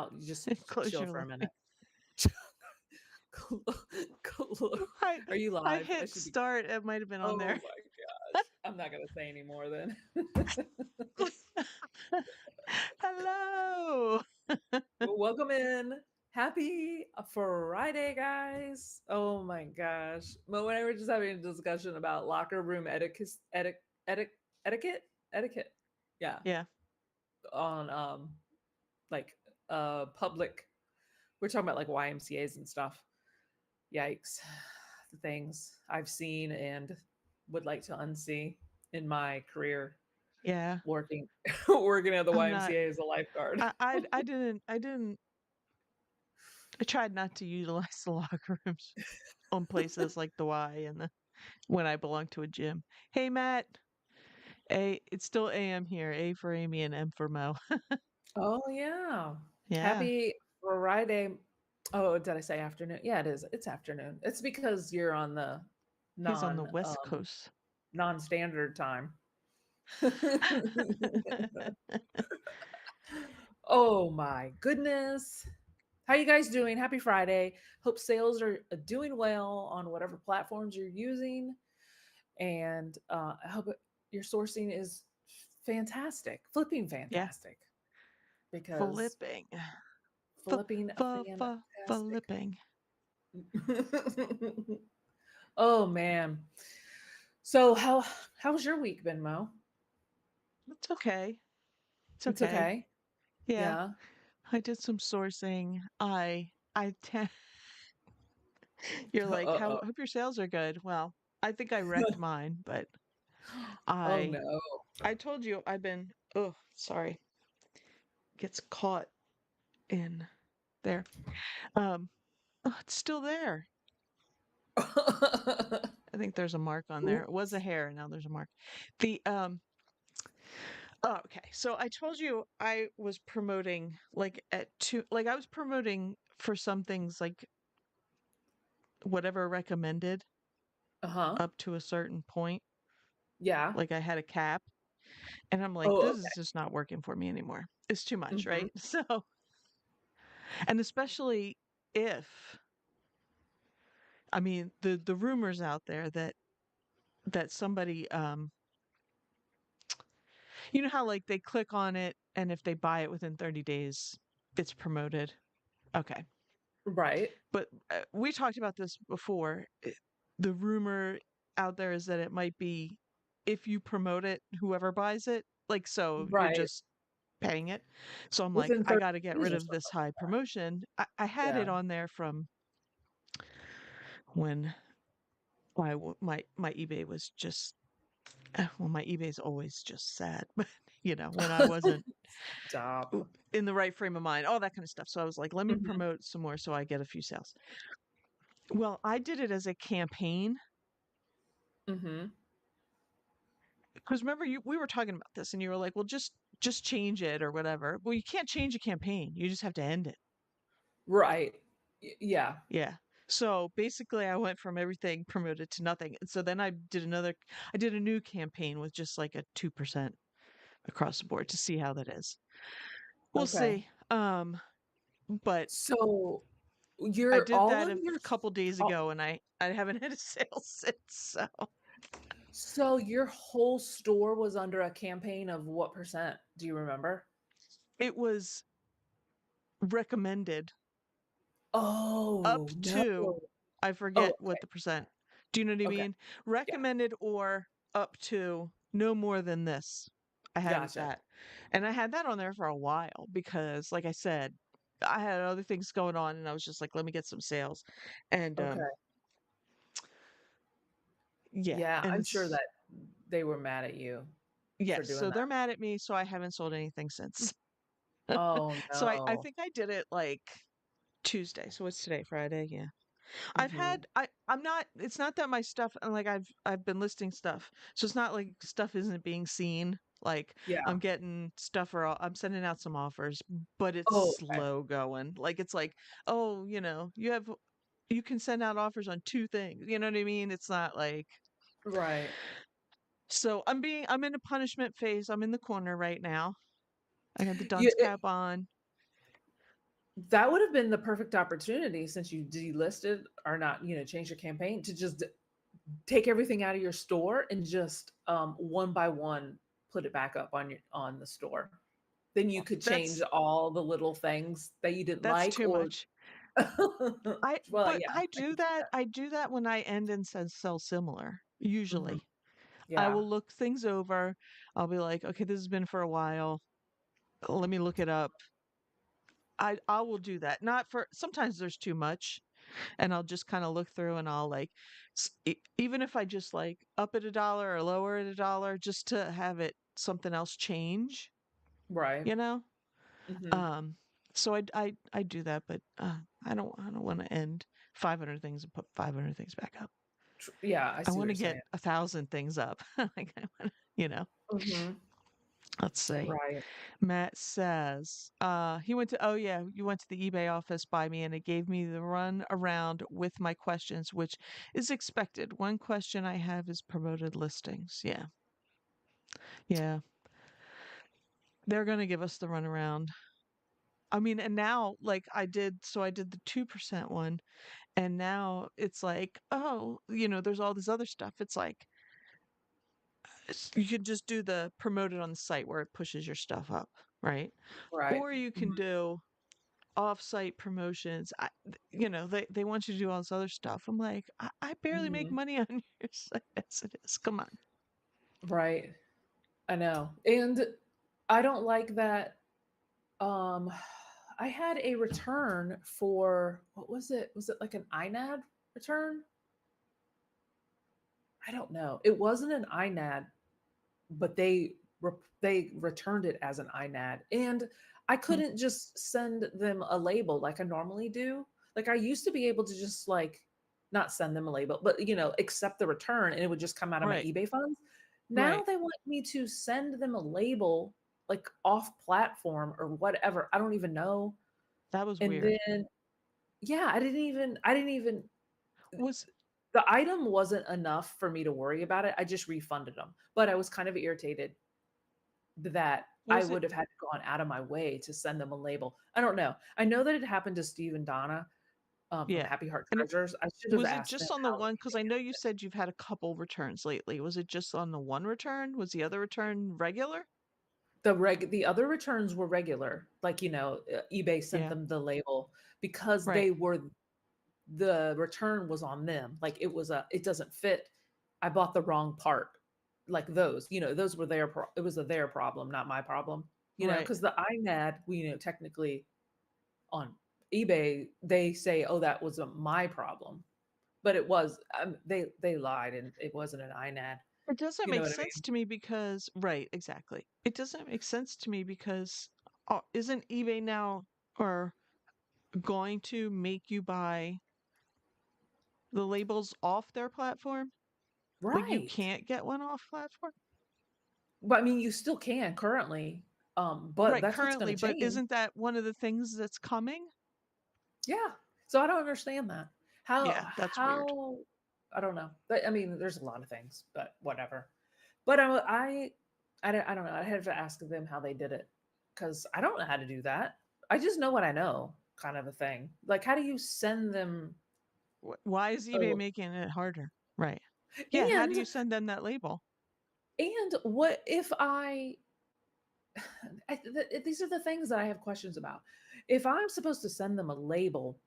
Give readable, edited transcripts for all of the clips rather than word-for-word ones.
out. You just Close chill your for a light. minute. Clo- I Are you I live? I hit should be. start. It might have been on Oh there. my gosh. I'm not gonna say anymore then. Hello. Welcome in. Happy Friday, guys. Oh my gosh. Mo and I were just having a discussion about locker room etiquette, etiquette. Yeah. Yeah. On like public, we're talking about like YMCA's and stuff. Yikes. The things I've seen and would like to unsee in my career Yeah. working working at the I'm not. YMCA as a lifeguard. I didn't. I tried not to utilize the locker rooms on places like the Y and the when I belong to a gym. Hey Matt. A. It's still AM here. A for Amy and M for Mo. Oh yeah. Yeah. Happy Friday. Oh, did I say afternoon? Yeah, it is. It's afternoon. It's because you're on the He's on the non West Coast. non-standard time. Oh my goodness. How you guys doing? Happy Friday. Hope sales are doing well on whatever platforms you're using. And I hope your sourcing is fantastic, flipping Yeah. fantastic, because Flipping. flipping fantastic. Flipping. Oh man. So how's your week been, Mo? It's okay. It's It's okay. okay. Yeah. Yeah. I did some sourcing. I tend you're like, how Uh-oh. hope your sales are good. Well, I think I wrecked mine, but Oh I no. I told you I've been oh, sorry. Gets caught in there. Um oh, it's still there. I think there's a mark on there. It was a Oops. hair, and now there's a mark. The oh, okay. So I told you I was promoting like at two like I was promoting for some things like whatever recommended Uh-huh. up to a certain point. Yeah. Like I had a cap and I'm like, Oh, this okay. is just not working for me anymore. It's too much, Hmm. right? So, and especially if I mean the rumors out there that somebody you know how like they click on it and if they buy it within 30 days, it's promoted. Okay. Right. But we talked about this before. The rumor out there is that it might be if you promote it, whoever buys it, like so you're Right. just paying it. So I'm like, Within I 30 got to get days rid or of this something. high promotion. I had Yeah. it on there from when my eBay was just well, my eBay's always just sad, but when I wasn't Stop. in the right frame of mind, all that kind of stuff. So I was like, let me Hmm. promote some more so I get a few sales. Well, I did it as a campaign Hmm. because remember we were talking about this and you were like, well, just change it or whatever. Well, you can't change a campaign. You just have to end it. Right. Yeah. Yeah. So basically I went from everything promoted to nothing. And so then I did a new campaign with just like a 2% across the board to see how that is. We'll Okay. see. But So I you're did all that of a your couple days all, ago and I haven't had a sale since. So so your whole store was under a campaign of what percent? Do you remember? it was recommended up Oh no. to I Oh, forget what okay. the percent. Do you know what I Okay. mean? Yeah. Recommended or up to no more than this. I had Gotcha. that. And I had that on there for a while because like I said, I had other things going on and I was just like, let me get some sales. And Okay. yeah, Yeah, and I'm sure it's that they were mad at you for yes, doing so they're that. mad at me, so I haven't sold anything since. Oh So I no. think I did it like Tuesday. So what's today? Friday? Yeah. Hmm. I'm not it's not that my stuff like I've been listing stuff. So it's not like stuff isn't being seen. Like Yeah. I'm getting stuff or I'm sending out some offers, but it's Oh, okay. slow going. Like it's like, oh, you can send out offers on two things. You know what I mean? It's not like Right. so I'm in a punishment phase. I'm in the corner right now. I got the You, dunce cap on. That would have been the perfect opportunity since you delisted or not, change your campaign to just take everything out of your store and just one by one put it back up on the store. Then you could change That's all the little things that you didn't that's like too or much. well, But yeah, I can see that. I do that when I end and says sell similar, Mhm. usually. I Yeah, will look things over. I'll be like, okay, this has been for a while. Let me look it up. I will do that. Not for sometimes there's too much, and I'll just kind of look through and I'll like even if I just like up it a dollar or lower it a dollar just to have it something else change, right. you know? Mhm. Um so I do that, but I don't want to end 500 things and put 500 things back up. Yeah, I I see what want you're to get saying. 1,000 things up. Like I want, you know. Mhm. Let's see. Right. Matt says, he went to, oh yeah, you went to the eBay office by me and it gave me the run around with my questions, which is expected. One question I have is promoted listings. Yeah. Yeah. They're going to give us the run around. I mean, and now, like I did the 2% one, and now it's like, oh, there's all this other stuff. It's like, you could just do the promoted on the site where it pushes your stuff up, right? Right. Or you can Mhm. do off-site promotions. They want you to do all this other stuff. I'm like, I barely make Mhm. money on your site as it is. Come on. Right. I know. And I don't like that um I had a return for what was it? Was it like an INAD return? I don't know. It wasn't an INAD, but they returned it as an INAD, and I Mm. couldn't just send them a label like I normally do. Like I used to be able to just like not send them a label, but accept the return and it would just come out of my Right, eBay funds. Now right. they want me to send them a label like off platform or whatever. I don't even know. That was And weird. then yeah, I didn't even Was the item wasn't enough for me to worry about it. I just refunded them. But I was kind of irritated that I was it would have had gone out of my way to send them a label. I don't know. I know that it happened to Steve and Donna, from yeah. Happy Heart And Treasures. I should have was it asked them just on the how one? they Because I know you handled it. said you've had a couple returns lately. Was it just on the one return? Was the other return regular? The other returns were regular, like, eBay sent Yeah, them the label because right, the return was on them. Like it doesn't fit. I bought the wrong part. Like those were it was their problem, not my problem. right. Because the IMAD, technically on eBay, they say, "Oh, that was my problem," but it was. They lied, and it wasn't an INAD. It doesn't You know make what I sense mean? to me because, right, exactly. It doesn't make sense to me because isn't eBay now or going to make you buy the labels off their platform? Like you Right. can't get one off platform? But I mean, you still can currently, but Right, that's what's going currently, to but change. isn't that one of the things that's coming? Yeah. So I don't understand that. How Yeah, that's weird. how I don't know. But I mean, there's a lot of things, but whatever. But I don't know. I had to ask them how they did it because I don't know how to do that. I just know what I know, kind of a thing. Like, how do you send them? Why is eBay A, making it harder? Right. Yeah, how do and you send them that label? what if these are the things that I have questions about. If I'm supposed to send them a label,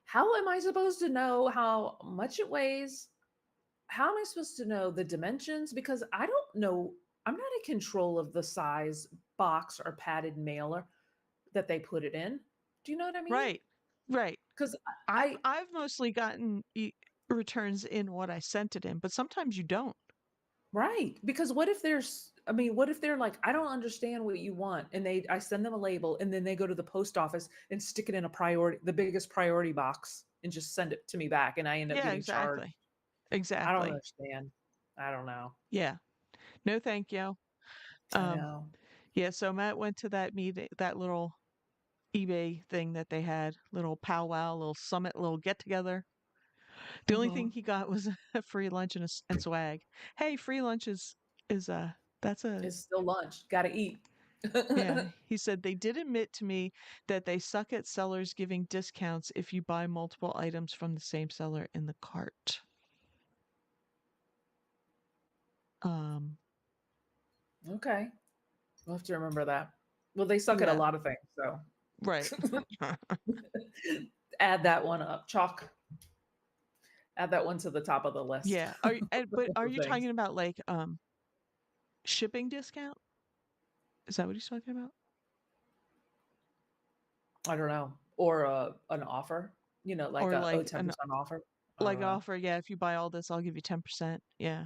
how am I supposed to know how much it weighs? How am I supposed to know the dimensions? Because I don't know. I'm not in control of the size box or padded mailer that they put it in. Do you know what I mean? Right. Right. Because I've I I've mostly gotten returns in what I sent it in, but sometimes you don't. right. Because what if they're like, I don't understand what you want, and I send them a label, and then they go to the post office and stick it in the biggest priority box, and just send it to me back, and I end up Yeah, getting charged. exactly. I don't Exactly. understand. I don't know. Yeah. No, thank you. I Um, know. yeah, so Matt went to that meeting, that little eBay thing that they had, little powwow, little summit, little get together. The only thing Hmm. he got was a free lunch and, and swag. Hey, free lunch is that's a It's still lunch. Got to eat. Yeah, he said they did admit to me that they suck at sellers giving discounts if you buy multiple items from the same seller in the cart. Um, Okay. We'll have to remember that. Well, they suck at a yeah, lot of things, so right. add that one up. Chalk. Add that one to the top of the list Yeah. Are but are of you things. talking about like shipping discount? Is that what he's talking about? I don't know. Or an offer, like Or a like an 10% offer. I like don't know. offer, yeah, if you buy all this, I'll give you 10%. Yeah.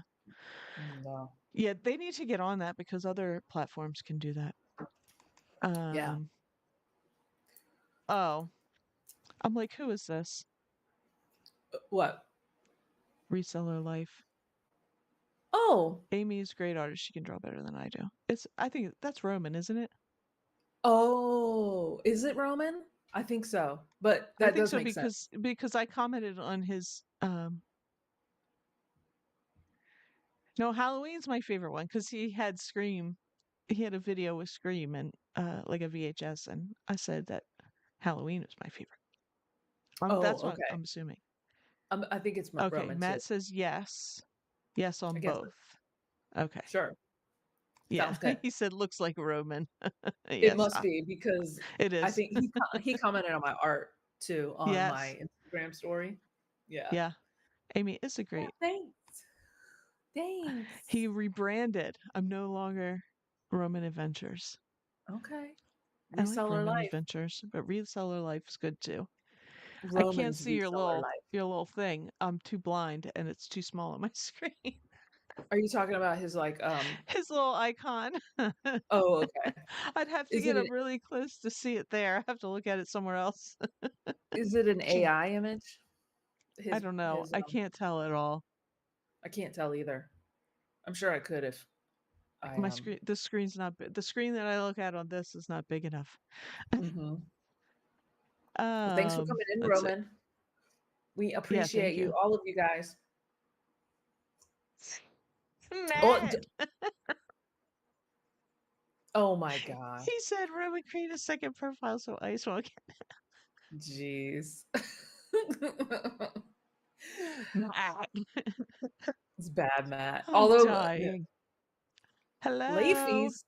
No. Yeah, they need to get on that because other platforms can do that. Yeah. Um, oh, I'm like, who is this? What? Reseller Life. Oh. Amy is a great artist. She can draw better than I do. I think that's Roman, isn't it? Oh. Is it Roman? I think so. But I that think does so make sense. because I commented on his no, Halloween's my favorite one because he had Scream. He had a video with Scream and like a VHS, and I said that Halloween was my favorite. Oh, That's what okay. I'm assuming. I think it's Okay, Roman too. Matt says yes. Yes on I guess. both. Okay. Sure. Yeah. Sounds good. He said looks like Roman. It Yes, must be because it I is. think he commented on my art too on Yes. my Instagram story. Yeah. Yeah. Amy is a Yeah, great. thanks. Thanks. He rebranded. I'm no longer Roman Adventures. Okay. I like Reseller Roman life. Adventures, but Reseller Life is good too. I can't Roman's see reseller life. your little thing. I'm too blind and it's too small on my screen. Are you talking about his like His little icon. oh, okay. I'd have to Is get it up really close to see it there. I have to look at it somewhere else. is it an Can't. AI image? I His don't know. his I can't tell at all. I can't tell either. I'm sure I could if I My screen, the screen's not big. The screen that I look at on this is not big enough. mhm. Well, thanks for coming in, Let's see. Roman. We Yeah, appreciate thank you, you. all of you guys. Oh, Matt! oh my god. He said Roman create a second profile so Ice won't get Jeez. Matt. It's bad, Matt. I'm Although dying. Hello. Leafy's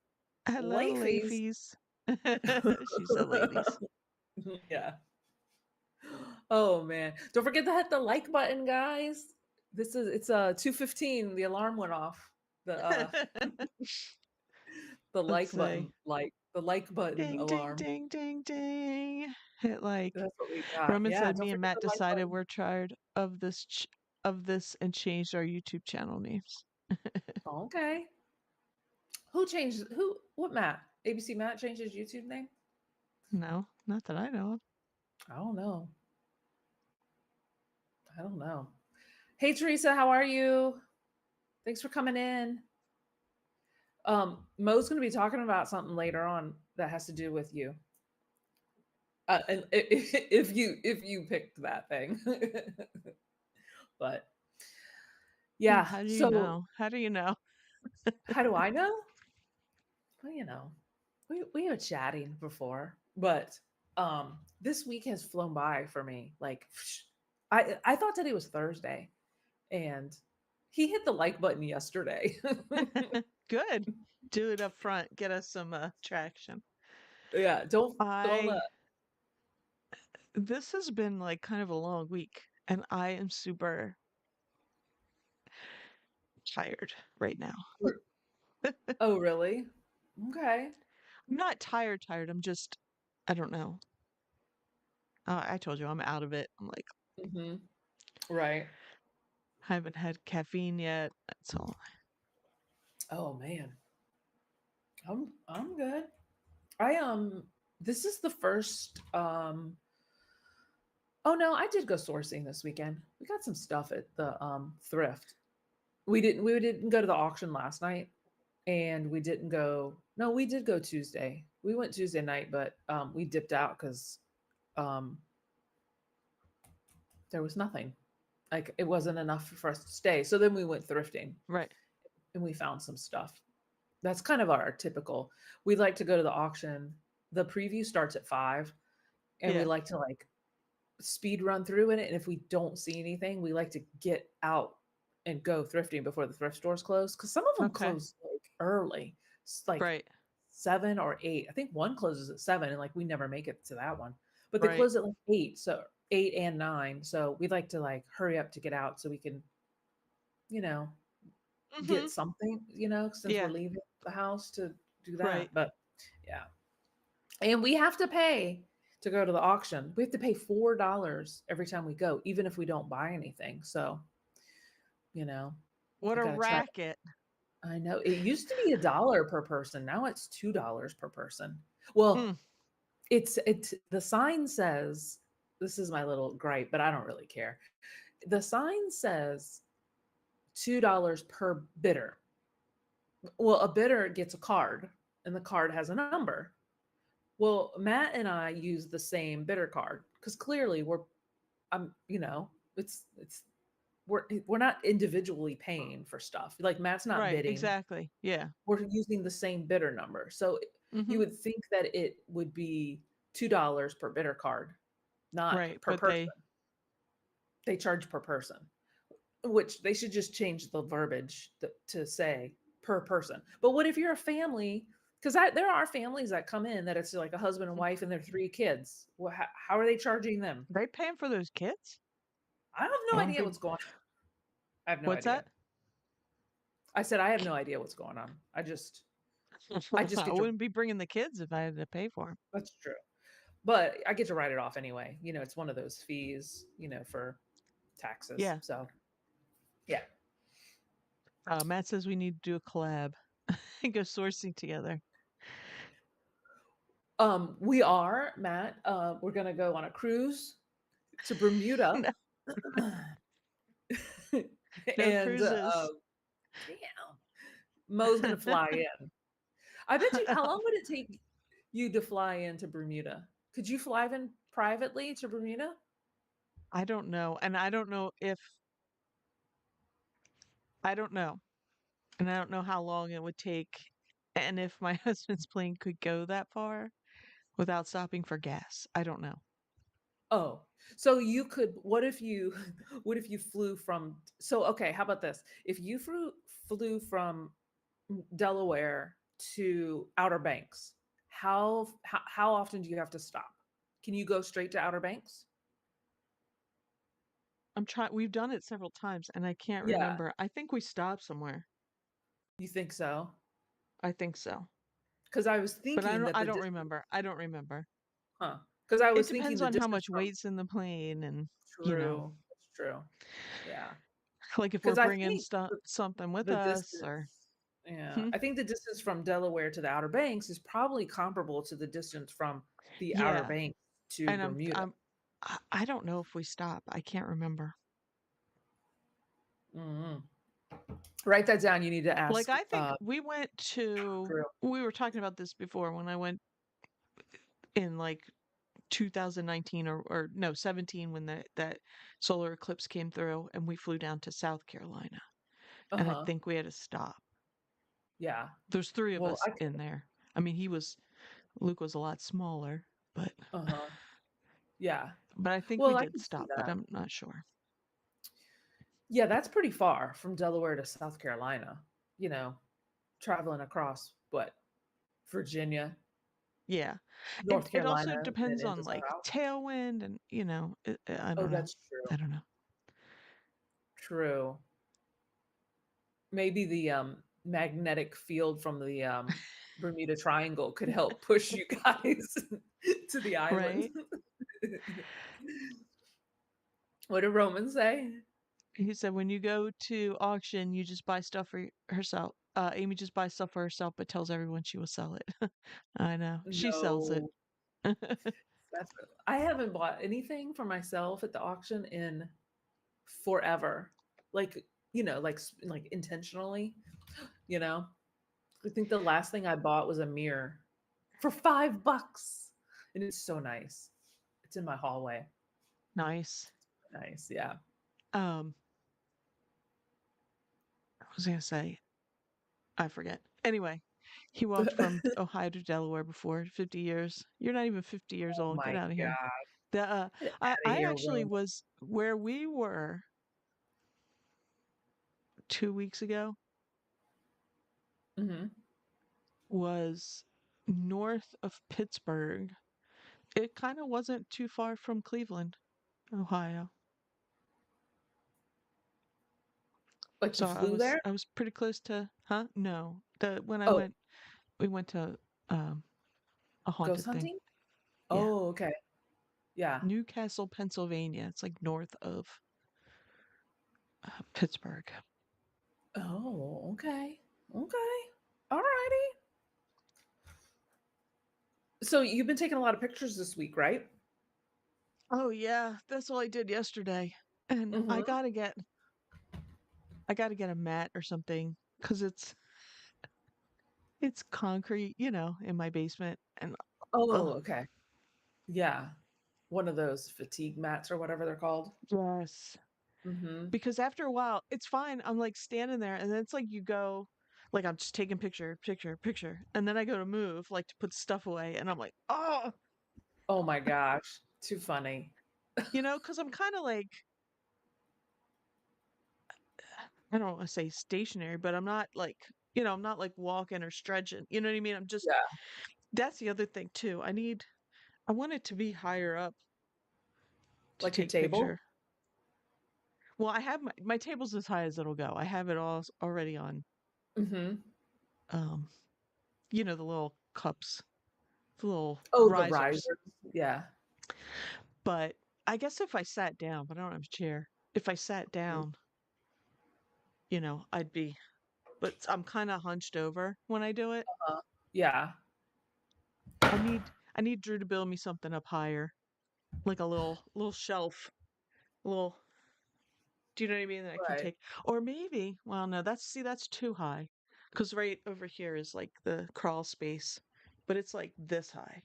Hello, Leafy's ladies. She said ladies. yeah. Oh man. Don't forget to hit the like button, guys. It's 2:15. The alarm went off. The the Let's like see. button the like button Ding, ding, alarm. ding, ding, ding. Hit like. That's what we got. Roman Yeah, said, don't "Me and forget Matt the like decided button. we're tired of this and changed our YouTube channel names." Okay. Who changed who what Matt? ABC Matt changed his YouTube name? No, not that I know of. I don't know. I don't know. Hey Teresa, how are you? Thanks for coming in. Mo's going to be talking about something later on that has to do with you. And if you picked that thing, but Yeah, yeah. how do you So know? How do you know? how do I know? Well, we were chatting before, but this week has flown by for me. Like I thought today was Thursday, and he hit the like button yesterday. Good. Do it up front. Get us some traction. Yeah, don't I This has been like kind of a long week and I am super tired right now. oh really? Okay. I'm not tired. I'm just I don't know. I told you I'm out of it. I'm like Hmm. Right. I haven't had caffeine yet. That's all. Oh man. I'm good. I this is the first oh no, I did go sourcing this weekend. We got some stuff at the thrift. We didn't go to the auction last night, and we didn't go no, we did go Tuesday. We went Tuesday night, but we dipped out cuz um there was nothing. Like it wasn't enough for us to stay. So then we went thrifting Right. and we found some stuff. That's kind of our typical. We like to go to the auction. The preview starts at 5, and we Yeah. like to like speed run through in it. And if we don't see anything, we like to get out and go thrifting before the thrift stores close because some of them Okay. close like early. It's like Right. 7 or 8. I think one closes at 7, and like we never make it to that one. But they Right. close at like 8, so 8 and 9. So we like to like hurry up to get out so we can, you know, get Mhm. something, since we're Yeah. leaving the house to do that. Right. But yeah. And we have to pay to go to the auction. We have to pay $4 every time we go, even if we don't buy anything. So, you know, What I a gotta try. racket. I know it used to be $1 per person. Now it's $2 per person. Well, Mm. it's the sign says, this is my little gripe, but I don't really care. The sign says $2 per bidder. Well, a bidder gets a card, and the card has a number. Well, Matt and I use the same bidder card because clearly I'm, it's we're not individually paying for stuff. Like Matt's not Right. bidding. Exactly. Yeah. We're using the same bidder number. So you Mhm. would think that it would be $2 per bidder card, not Right. per But person. They charge per person, which they should just change the verbiage to say per person. But what if you're a family? Because there are families that come in that it's like a husband and wife and their 3 kids. Well, how are they charging them? they paying for those kids? I have I no wouldn't idea be. what's going on. I have no What's idea. that? I said I have no idea what's going on. I just I get to. wouldn't be bringing the kids if I had to pay for them. That's true. But I get to write it off anyway. It's one of those fees, for taxes. Yeah. So yeah. Matt says we need to do a collab and go sourcing together. We are, Matt. We're gonna go on a cruise to Bermuda. No, no And cruises. damn, Mo's gonna fly in. I bet you. How long would it take you to fly into Bermuda? Could you fly in privately to Bermuda? I don't know. And I don't know if I don't know. And I don't know how long it would take and if my husband's plane could go that far without stopping for gas. I don't know. Oh, so you could. What if you? What if you flew from? So okay, how about this? If you flew from Delaware to Outer Banks, how often do you have to stop? Can you go straight to Outer Banks? I'm trying we've done it several times and I can't Yeah, remember. I think we stopped somewhere. you think so? I think so. Because I was But thinking that I the don't distance, remember. I don't remember. huh? Because I It was thinking depends the on how distance much from. weight's in the plane and, you know, True, that's true. Yeah, like if we're because I bringing think something with the us distance. or Yeah, hmm? I think the distance from Delaware to the Outer Banks is probably comparable to the distance from the Outer Yeah. Banks to And Bermuda. I don't know if we stop. I can't remember. Mhm. Write that down. You need to Like ask. I think we went to Drew. we were talking about this before when I went in like 2019 or no 17 when that solar eclipse came through and we flew down to South Carolina Uh and I huh. think we had to stop. Yeah. There's three of Well, us in there. I mean, Luke was a lot smaller, but uh huh. Yeah. I think we Well, I did can see stop, but that. I'm not sure. Yeah, that's pretty far from Delaware to South Carolina. You know, traveling across what, Virginia, Yeah. North It also Carolina, and then depends into on South. like tailwind and I Oh, don't know. that's true. I don't know. True. Maybe the magnetic field from the Bermuda Triangle could help push you guys to the island. Right? What did Roman say? He said when you go to auction, you just buy stuff for herself. Amy just buys stuff for herself, but tells everyone she will sell it. I know. She sells it. No, I haven't bought anything for myself at the auction in forever. Like, like intentionally, you know. I think the last thing I bought was a mirror for $5, and it's so nice. It's in my hallway. Nice. Nice, yeah. Um, I was gonna say, I forget. Anyway, He walked from Ohio to Delaware before 50 years. You're not even 50 years Oh old. Get my out of here. god. The Get I out of I here, actually Roman. was where we were 2 weeks ago Hmm. was north of Pittsburgh. It kind of wasn't too far from Cleveland, Ohio. Like you So flew there? I was pretty close to, huh? No. The when I Oh, went we went to um a ghost haunted thing. hunting? Yeah. Oh, okay. Yeah. Newcastle, Pennsylvania. It's like north of Pittsburgh. Oh, okay. Okay. All righty. So you've been taking a lot of pictures this week, right? Oh yeah, that's all I did yesterday. And Mm-hmm. I got to get a mat or something cuz it's concrete, in my basement and Oh, oh, okay. Yeah. One of those fatigue mats or whatever they're called. yes. Mm-hmm. Because after a while, it's fine. I'm like standing there and then it's like you go like I'm just taking picture, picture, picture. And then I go to move like to put stuff away and I'm like, "Oh, Oh my gosh. Too funny. cuz I'm kind of like I don't want to say stationary, but I'm not like, I'm not like walking or stretching. You know what I mean? I'm just Yeah. that's the other thing too. I want it to be higher up to Like your take table? picture. Well, I have my table's as high as it'll go. I have it all already on Mm-hmm. um the little cups, the little Oh, the risers. risers. Yeah. But I guess if I sat down, but I don't have a chair. If I sat Mhm. down, I'd be but I'm kind of hunched over when I do it. Yeah. I need Drew to build me something up higher, like a little shelf, a little do you know what I mean that I can Right. take or maybe well no, that's too high. Cuz right over here is like the crawl space, but it's like this high.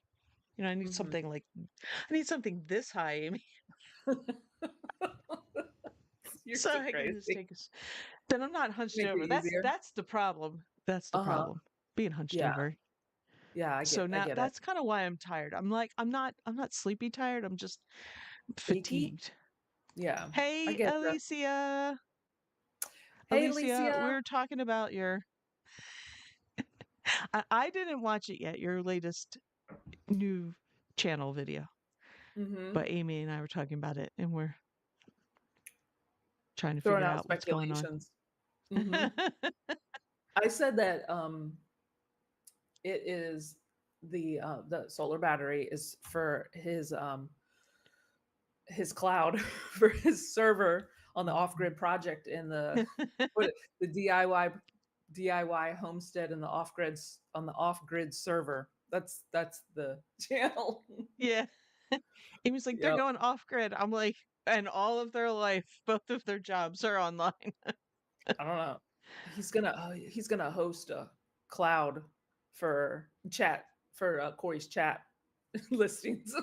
Mm-hmm. I need something this high, Amy, You're so so I can just crazy. take us. Then I'm not hunched Make it over. easier. That's the problem. That's the Uh-huh. problem. Being hunched Yeah. over. Yeah, So I now get it. that's kind of why I'm tired. I'm not sleepy tired. I'm just Achy? fatigued. Yeah. I Hey, get you. Alicia. Hey, Alicia, we Alicia. were talking about your I didn't watch it yet, your latest new channel video. Mm-hmm. But Amy and I were talking about it and we're trying to Throwing figure out out what's going on. speculations. Mm-hmm. I said that it is the solar battery is for his cloud for his server on the off-grid project in the what the DIY homestead and the off-grid on the off-grid server. That's the channel. Yeah. Amy's like, they're Yep. going off grid. I'm like, and all of their life, both of their jobs are online. I don't know. He's gonna host a cloud for chat for Corey's chat listings.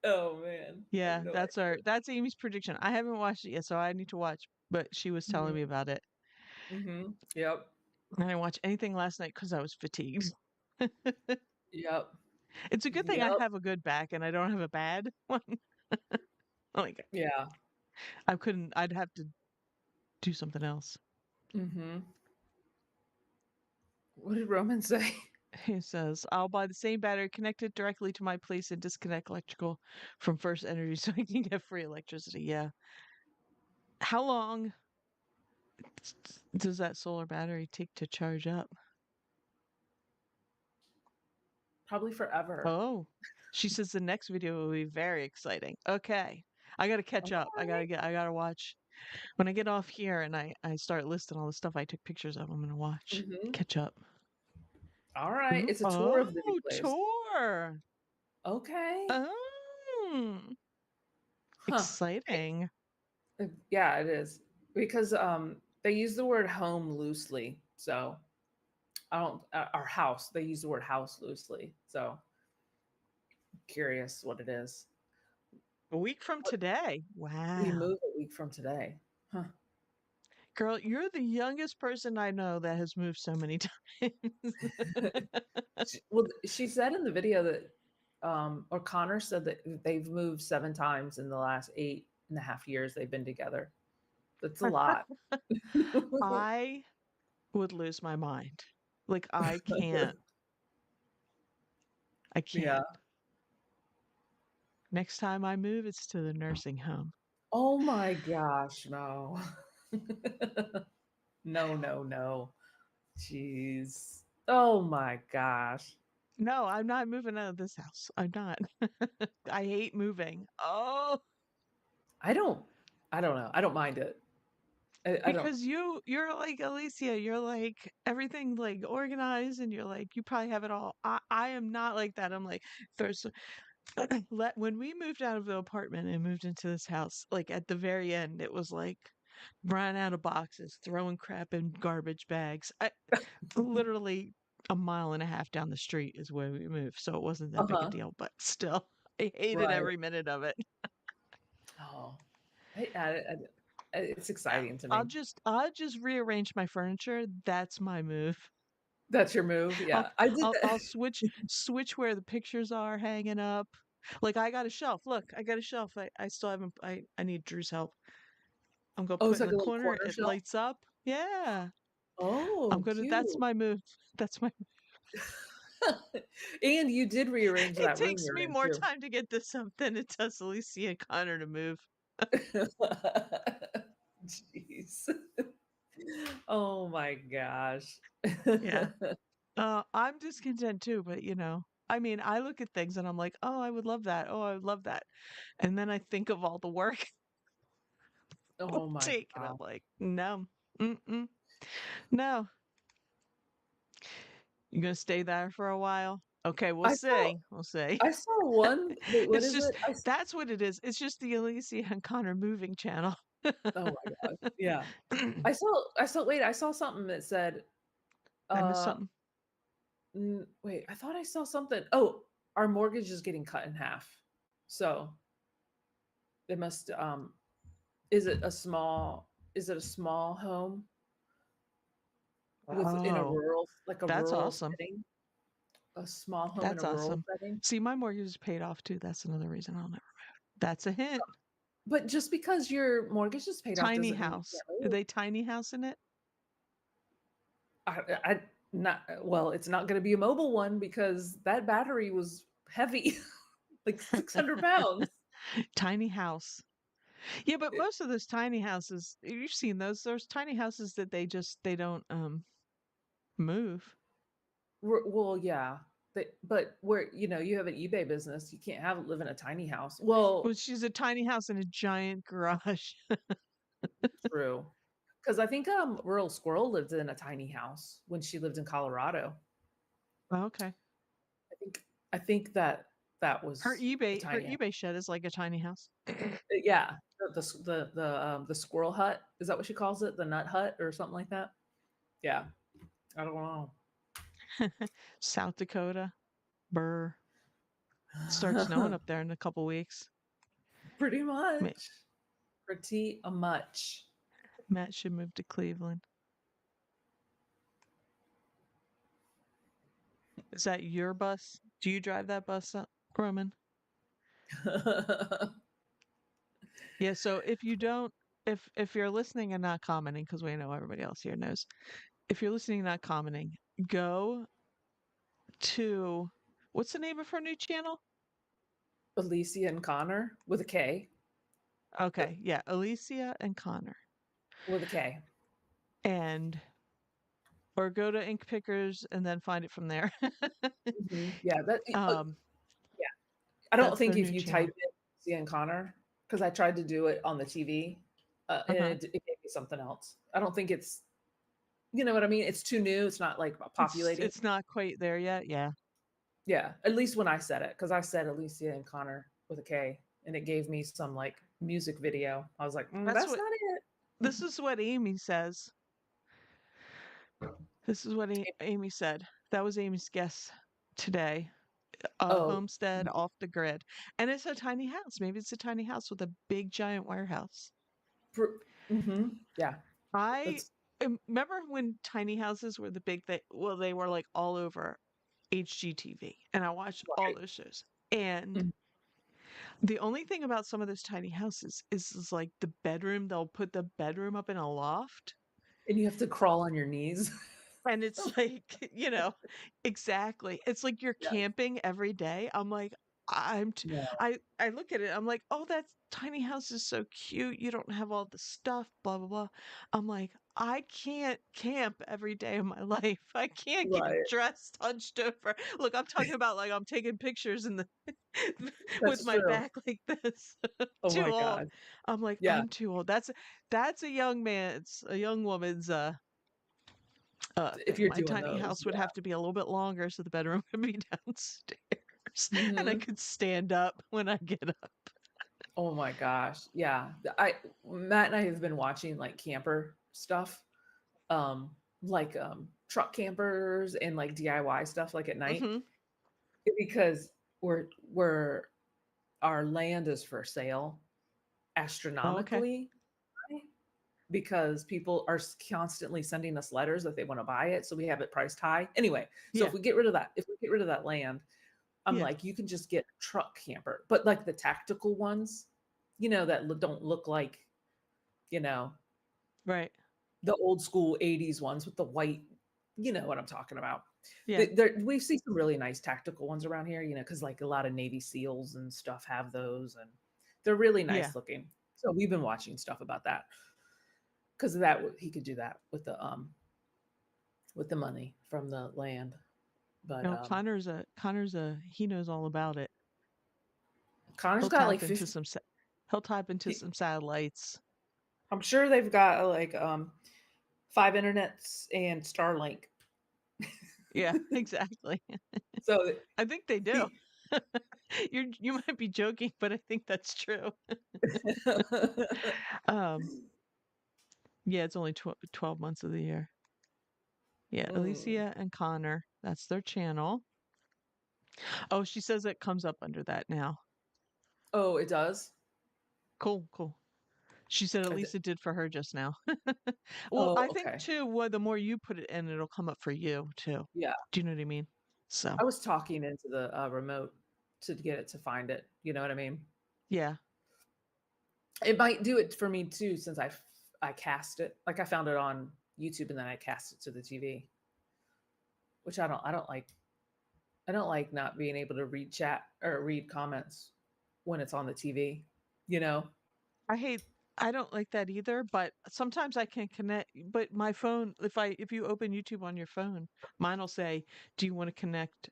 Oh man, I have Yeah, no that's Amy's prediction. I haven't watched it yet, so I need to watch, but she was telling me idea. about it. Hmm. Hmm. Yep. I didn't watch anything last night because I was fatigued. Yep. It's a good thing I Yep. have a good back and I don't have a bad one. Like Yeah. I'd have to do something else. Hmm. What did Roman say? He says, I'll buy the same battery, connect it directly to my place, and disconnect electrical from First Energy so I can get free electricity. Yeah. How long does that solar battery take to charge up? Probably forever. Oh, she says the next video will be very exciting. Okay. I got to catch All up. right. I got to watch. When I get off here and I start listing all the stuff I took pictures of, I'm going to watch. Hmm. Catch up. All right. Ooh, It's a tour of the new oh, place. tour. Okay. Oh, Huh. exciting. Yeah, it is because they use the word home loosely. So I don't our house. They use the word house loosely. So curious what it is. A week from But today. we Wow. move a week from today. Huh. Girl, you're the youngest person I know that has moved so many times. Well, she said in the video that, or Connor said that they've moved 7 times in the last 8.5 years they've been together. That's a lot. I would lose my mind. Like, I can't. I Yeah. can't. Next time I move, it's to the nursing home. Oh my gosh, no. No, no, no. Jeez. Oh my gosh. No, I'm not moving out of this house. I'm not. I hate moving. Oh, I don't I don't know. I don't mind it. I don't. because you're like Alicia, you're like everything like organized and you're like you probably have it all. I am not like that. I'm like there's when we moved out of the apartment and moved into this house, like at the very end, it was like running out of boxes, throwing crap in garbage bags. I literally a mile and a half down the street is where we moved, so it wasn't that big a Uh-huh. deal, but still, I hated Right. every minute of it. Oh. It's Uh, exciting to I'll me. just rearrange my furniture. That's my move. That's your move? I'll Yeah. I did that. I'll switch where the pictures are hanging up. Like I got a shelf. Look, I got a shelf. I still haven't. I need Drew's help. I'm gonna Oh, put it's in like the a little corner. corner It shelf? lights up. Yeah, I'm Oh, gonna. That's cute. my move. That's my. And you did rearrange It that room takes you're me in more too. time to get this up than it does Alicia and Connor to move. Jeez. Oh my gosh. Yeah. I'm discontent too, but I mean, I look at things and I'm like, oh, I would love that. Oh, I would love that. And then I think of all the work it would Oh my take, and I'm god. like, no, mm-mm, no. You're gonna stay there for a while? Okay, we'll I saw see. We'll see. I saw one. Wait, what It's is just it? that's what it is. It's just the Alicia and Connor moving channel. Oh my gosh. Yeah. I I saw something that said, missed uh, something. wait, I thought I saw something. Oh, our mortgage is getting cut in half. So it must, is it a small home within a Oh, rural, like a that's rural awesome. setting? A small home in That's a rural awesome. setting? See, my mortgage is paid off too. That's another reason I'll never. That's a hint. But just because your mortgage is paid off Tiny doesn't mean you house. can't Are move. they tiny house in it? I not well, it's not gonna be a mobile one because that battery was heavy, like 600 pounds. Tiny house. Yeah, but most of those tiny houses, you've seen those. There's tiny houses that they don't move. Well, yeah, but where you have an eBay business, you can't have live in a tiny house. Well, Well, she's a tiny house in a giant garage. true, because I think Rural Squirrel lived in a tiny house when she lived in Colorado. Oh, okay. I think that was a Her tiny house. eBay shed is like a tiny house. Yeah, the squirrel hut, is that what she calls it? The nut hut or something like that? Yeah, I don't know. South Dakota. Burr. Starts snowing up there in a couple weeks. Pretty Ma- much. Pretty much. Matt should move to Cleveland. Is that your bus? Do you drive that bus, Roman? Yeah, so if you don't if you're listening and not commenting, because we know everybody else here knows, if you're listening and not commenting, go to what's the name of her new channel? Alicia and Connor with a K. Okay, yeah, Alicia and Connor. With a K. And or go to Ink Pickers and then find it from there. Yeah, um, yeah. I don't that's think their if new you type channel. in Alicia and Connor, because I tried to do it on the TV, and Uh-huh. it gave me something else. I don't think it's, you know what I mean? It's too new. It's not like populating. It's not quite there yet. Yeah. Yeah, at least when I said it, because I said Alicia and Connor with a K, and it gave me some like music video. I was like, That's that's what not it. this is what Amy says. This is what Amy said. That was Amy's guess today. A Oh, homestead off the grid. And it's a tiny house. Maybe it's a tiny house with a big giant warehouse. mm-hmm. Yeah. I That's remember when tiny houses were the big thing. Well, they were like all over HGTV, and I watched all right. those shows. And Mhm. the only thing about some of those tiny houses is like the bedroom, they'll put the bedroom up in a loft. And you have to crawl on your knees. And it's like, exactly. It's like you're Yeah. camping every day. I'm like, I'm t- No. I look at it, I'm like, oh, that tiny house is so cute. You don't have all the stuff, blah blah blah. I'm like, I can't camp every day of my life. I can't get Right. dressed hunched over. Look, I'm talking about like I'm taking pictures in the with That's my true. back like this. Oh Too my old. god. I'm like, Yeah, I'm too old. That's a young man's, a young woman's if thing. you're My doing tiny those, house would yeah. have to be a little bit longer so the bedroom could be downstairs and I Mhm. could stand up when I get up. Oh my gosh. Yeah. I Matt and I have been watching like camper stuff, um, like truck campers and like DIY stuff like at night Hmm. because we're our land is for sale Okay. astronomically high because people are constantly sending us letters that they want to buy it, so we have it priced high. Anyway, so Yeah. if we get rid of that land, I'm Yeah. like, you can just get a truck camper, but like the tactical ones, that don't look like, you know, Right. the old school 80s ones with the white, you know what I'm talking about. Yeah. We see some really nice tactical ones around here, because like a lot of Navy SEALs and stuff have those, and they're really Yeah. nice looking. So we've been watching stuff about that because of that he could do that with the money from the land. But No, Connor's a he knows all about it. Connor's He'll got like tap into 50. some he'll tap into some satellites. I'm sure they've got like five internets and Starlink. Yeah, exactly. So I think they do. he, You might be joking, but I think that's true. Um, yeah, it's only 12 months of the year. Yeah, Mm. Alicia and Connor, that's their channel. Oh, she says it comes up under that now. Oh, it does. Cool, cool. She said at I least th- it did for her just now. Well, oh, I think okay. too, the more you put it in, it'll come up for you too. Yeah, Do you know what I mean? So, I was talking into the remote to get it to find it. You know what I mean? yeah. It might do it for me too, since I cast it. Like I found it on YouTube and then I cast it to the TV, which I don't like. I don't like not being able to read chat or read comments when it's on the TV. You know? I hate I don't like that either, but sometimes I can connect, but my phone, if you open YouTube on your phone, mine will say, "Do you want to connect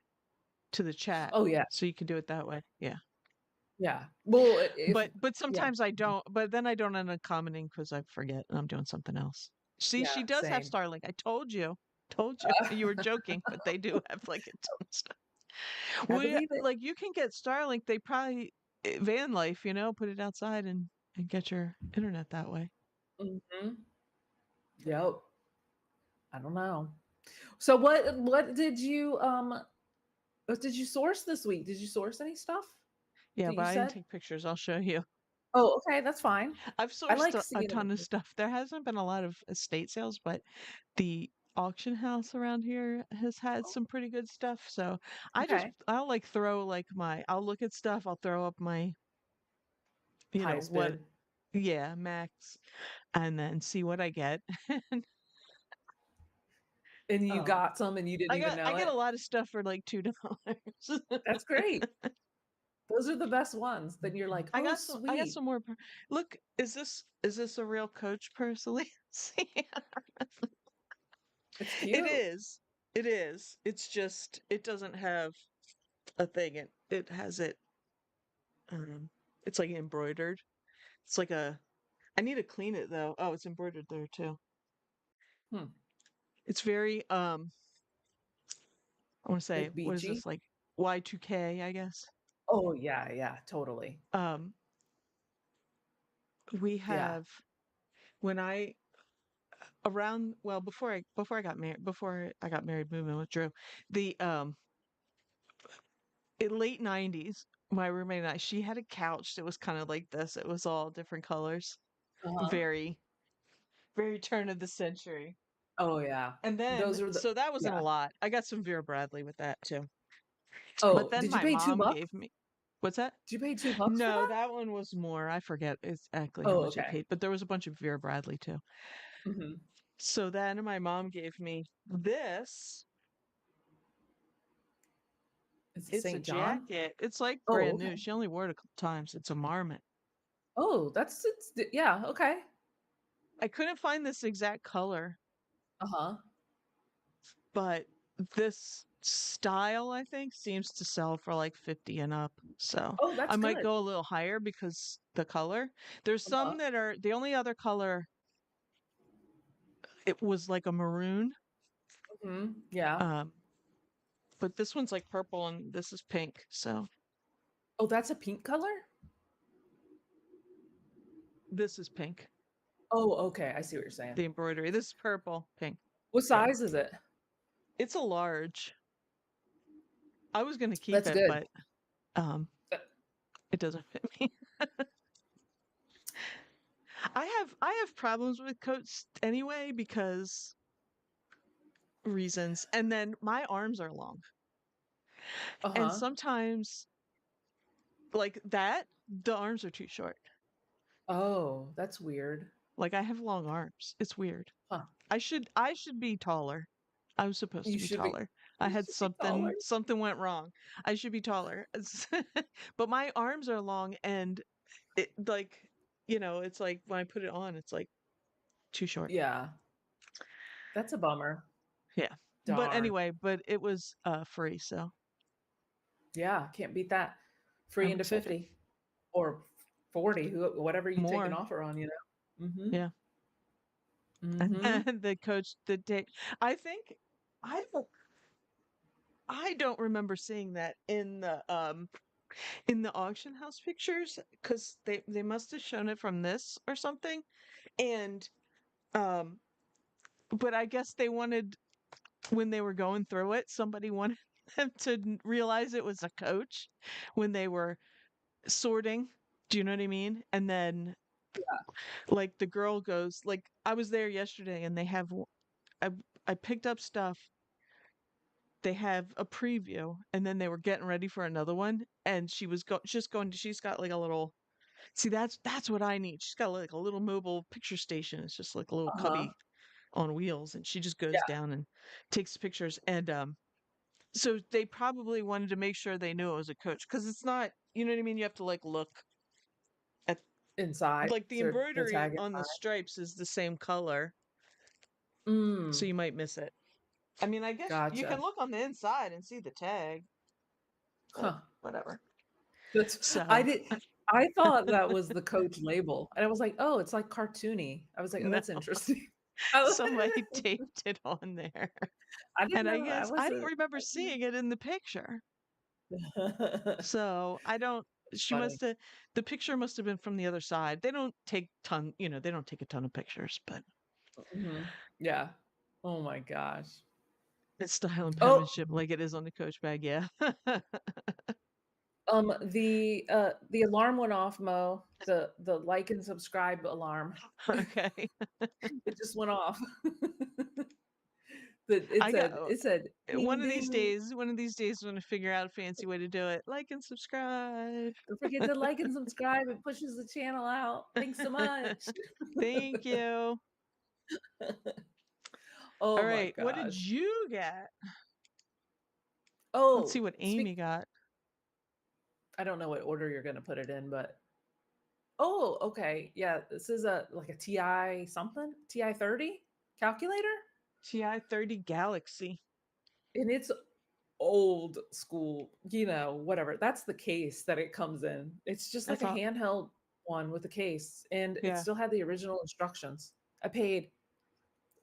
to the chat?" Oh yeah, So you can do it that way. Yeah. yeah. Well, if But yeah, sometimes I don't, but then I don't end up commenting because I forget and I'm doing something else. See, yeah, she does have same. Starlink. I told you. Told you. You were joking, but they do have like a ton of stuff. I Well, yeah, believe it. like you can get Starlink. They probably van life, put it outside and get your internet that way. Hmm. Yep. I don't know. So what did you source this week? Did you source any stuff Yeah, that but you I didn't said? take pictures. I'll show you. Oh, okay, that's fine. I've I sourced like a seeing ton of it. stuff. There hasn't been a lot of estate sales, but the auction house around here has had some pretty good stuff. So Okay. I'll like throw like I'll look at stuff, I'll throw up my, Highest what, bid. yeah, max, and then see what I get. And, And you um, got some and you didn't even I know get a it? lot of stuff for like $2. That's great. Those are the best ones. Then you're like, "Oh, I got sweet. some more. Look, is this a real Coach purse, Elise? It's It cute." is. It is. It's just it doesn't have a thing. It has it. Um, it's like embroidered. It's like a. I need to clean it though. Oh, it's embroidered there too. Hmm. It's very. I want to say, Like what is beachy? this like? Y2K, I guess. Oh, yeah, yeah, totally. Um, we Yeah. have when I around well before I got married, moving with Drew, the in late '90s, my roommate and I, she had a couch that was kind of like this. It was all different colors, Uh-huh. very Very turn of the century. Oh, yeah. And Those then, are the so that wasn't a yeah. lot. I got some Vera Bradley with that too. But Oh, then did you my pay 2 mom bucks? gave me, what's that? Did you pay $2 for No, that? that one was more. I forget exactly how Oh, much I okay. paid, but there was a bunch of Vera Bradley too. Mhm. So then my mom gave me this. Is it It's a St. John? jacket. It's like Oh, brand okay. new. She only wore it a couple times. It's a marmot. Oh, yeah, okay. I couldn't find this exact color, Uh-huh. but this style, I think, seems to sell for like 50 and up. So Oh, I that's might good. go a little higher because the color. There's Uh-huh. some that are the only other color, it was like a maroon. Mhm. Yeah. Um, but this one's like purple and this is pink. So Oh, that's a pink color? this is pink. Oh, okay, I see what you're saying. The embroidery. This is purple, pink. What Yeah. size is it? It's a large. I was gonna keep That's it, good. but um Uh, it doesn't fit me. I have problems with coats anyway because reasons. And then my arms are long. And Uh-huh. sometimes like that, the arms are too short. Oh, that's weird. Like I have long arms. It's weird. Huh. I should be taller. I was supposed to You be should be taller. I you had should be taller. something went wrong. I should be taller. But my arms are long and it like, it's like when I put it on, it's like too short. Yeah. That's a bummer. Yeah. But Darn. anyway, but it was free, so Yeah, can't beat that. Free I'm into excited. 50 or 40, whatever you take an More. offer on, you know? Mhm. Yeah. And Mhm. then the coach the day I think I don't I don't remember seeing that in the auction house pictures because they must have shown it from this or something. And um but I guess they wanted when they were going through it, somebody wanted them to realize it was a coach when they were sorting. Do you know what I mean? And then like the girl goes like I was there yesterday and I I picked up stuff. They have a preview and then they were getting ready for another one and just going she's got like a little see that's what I need. She's got like a little mobile picture station. It's just like a little Uh-huh. cubby on wheels and she just goes Yeah, down and takes pictures and so they probably wanted to make sure they knew it was a coach because it's not, you know what I mean? You have to like look at inside. like the So the embroidery tag on the inside. stripes is the same color, so Mm, you might miss it. I mean, I guess you can gotcha. look on the inside and see the tag, but Huh. whatever. That's I So, did I thought that was the Coach label, and I was like, "Oh, it's like cartoony." I was like, "Oh, no, that's interesting." I somebody taped it on there. I didn't And I know that guess I was don't a remember seeing it in the picture. So I don't, It's she funny. must have, the picture must have been from the other side. They don't take they don't take a ton of pictures, but Mhm. Yeah. Oh my gosh. it's style and Oh, penmanship like it is on the Coach bag. Yeah. the alarm went off, Mo. The like and subscribe alarm. Okay. It just went off. The it I got said it said ding ding. one of these days, I'm going to figure out a fancy way to do it. Like and subscribe. Don't forget to like and subscribe. It pushes the channel out. Thanks so much. Thank you. All Oh my right. What did gosh. you get? Let's see Oh, what speak Amy got. I don't know what order you're gonna put it in, but oh, okay. Yeah, this is a like a TI something, TI 30 calculator, TI 30 Galaxy. and it's old school, whatever. That's the case that it comes in. It's just I like a thought, handheld one with a case, and it yeah. still had the original instructions. I paid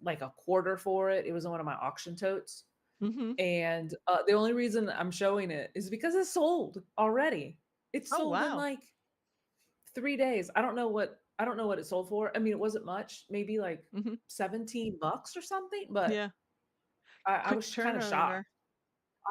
like a quarter for it. It was in one of my auction totes. Mm-hmm. And the only reason I'm showing it is because it's sold already. It's Oh, sold in wow. like 3 days. I don't know what it sold for. I mean, it wasn't much, maybe like Mm-hmm. $17 or something, but Yeah. I Quick was kind of turnover. shocked.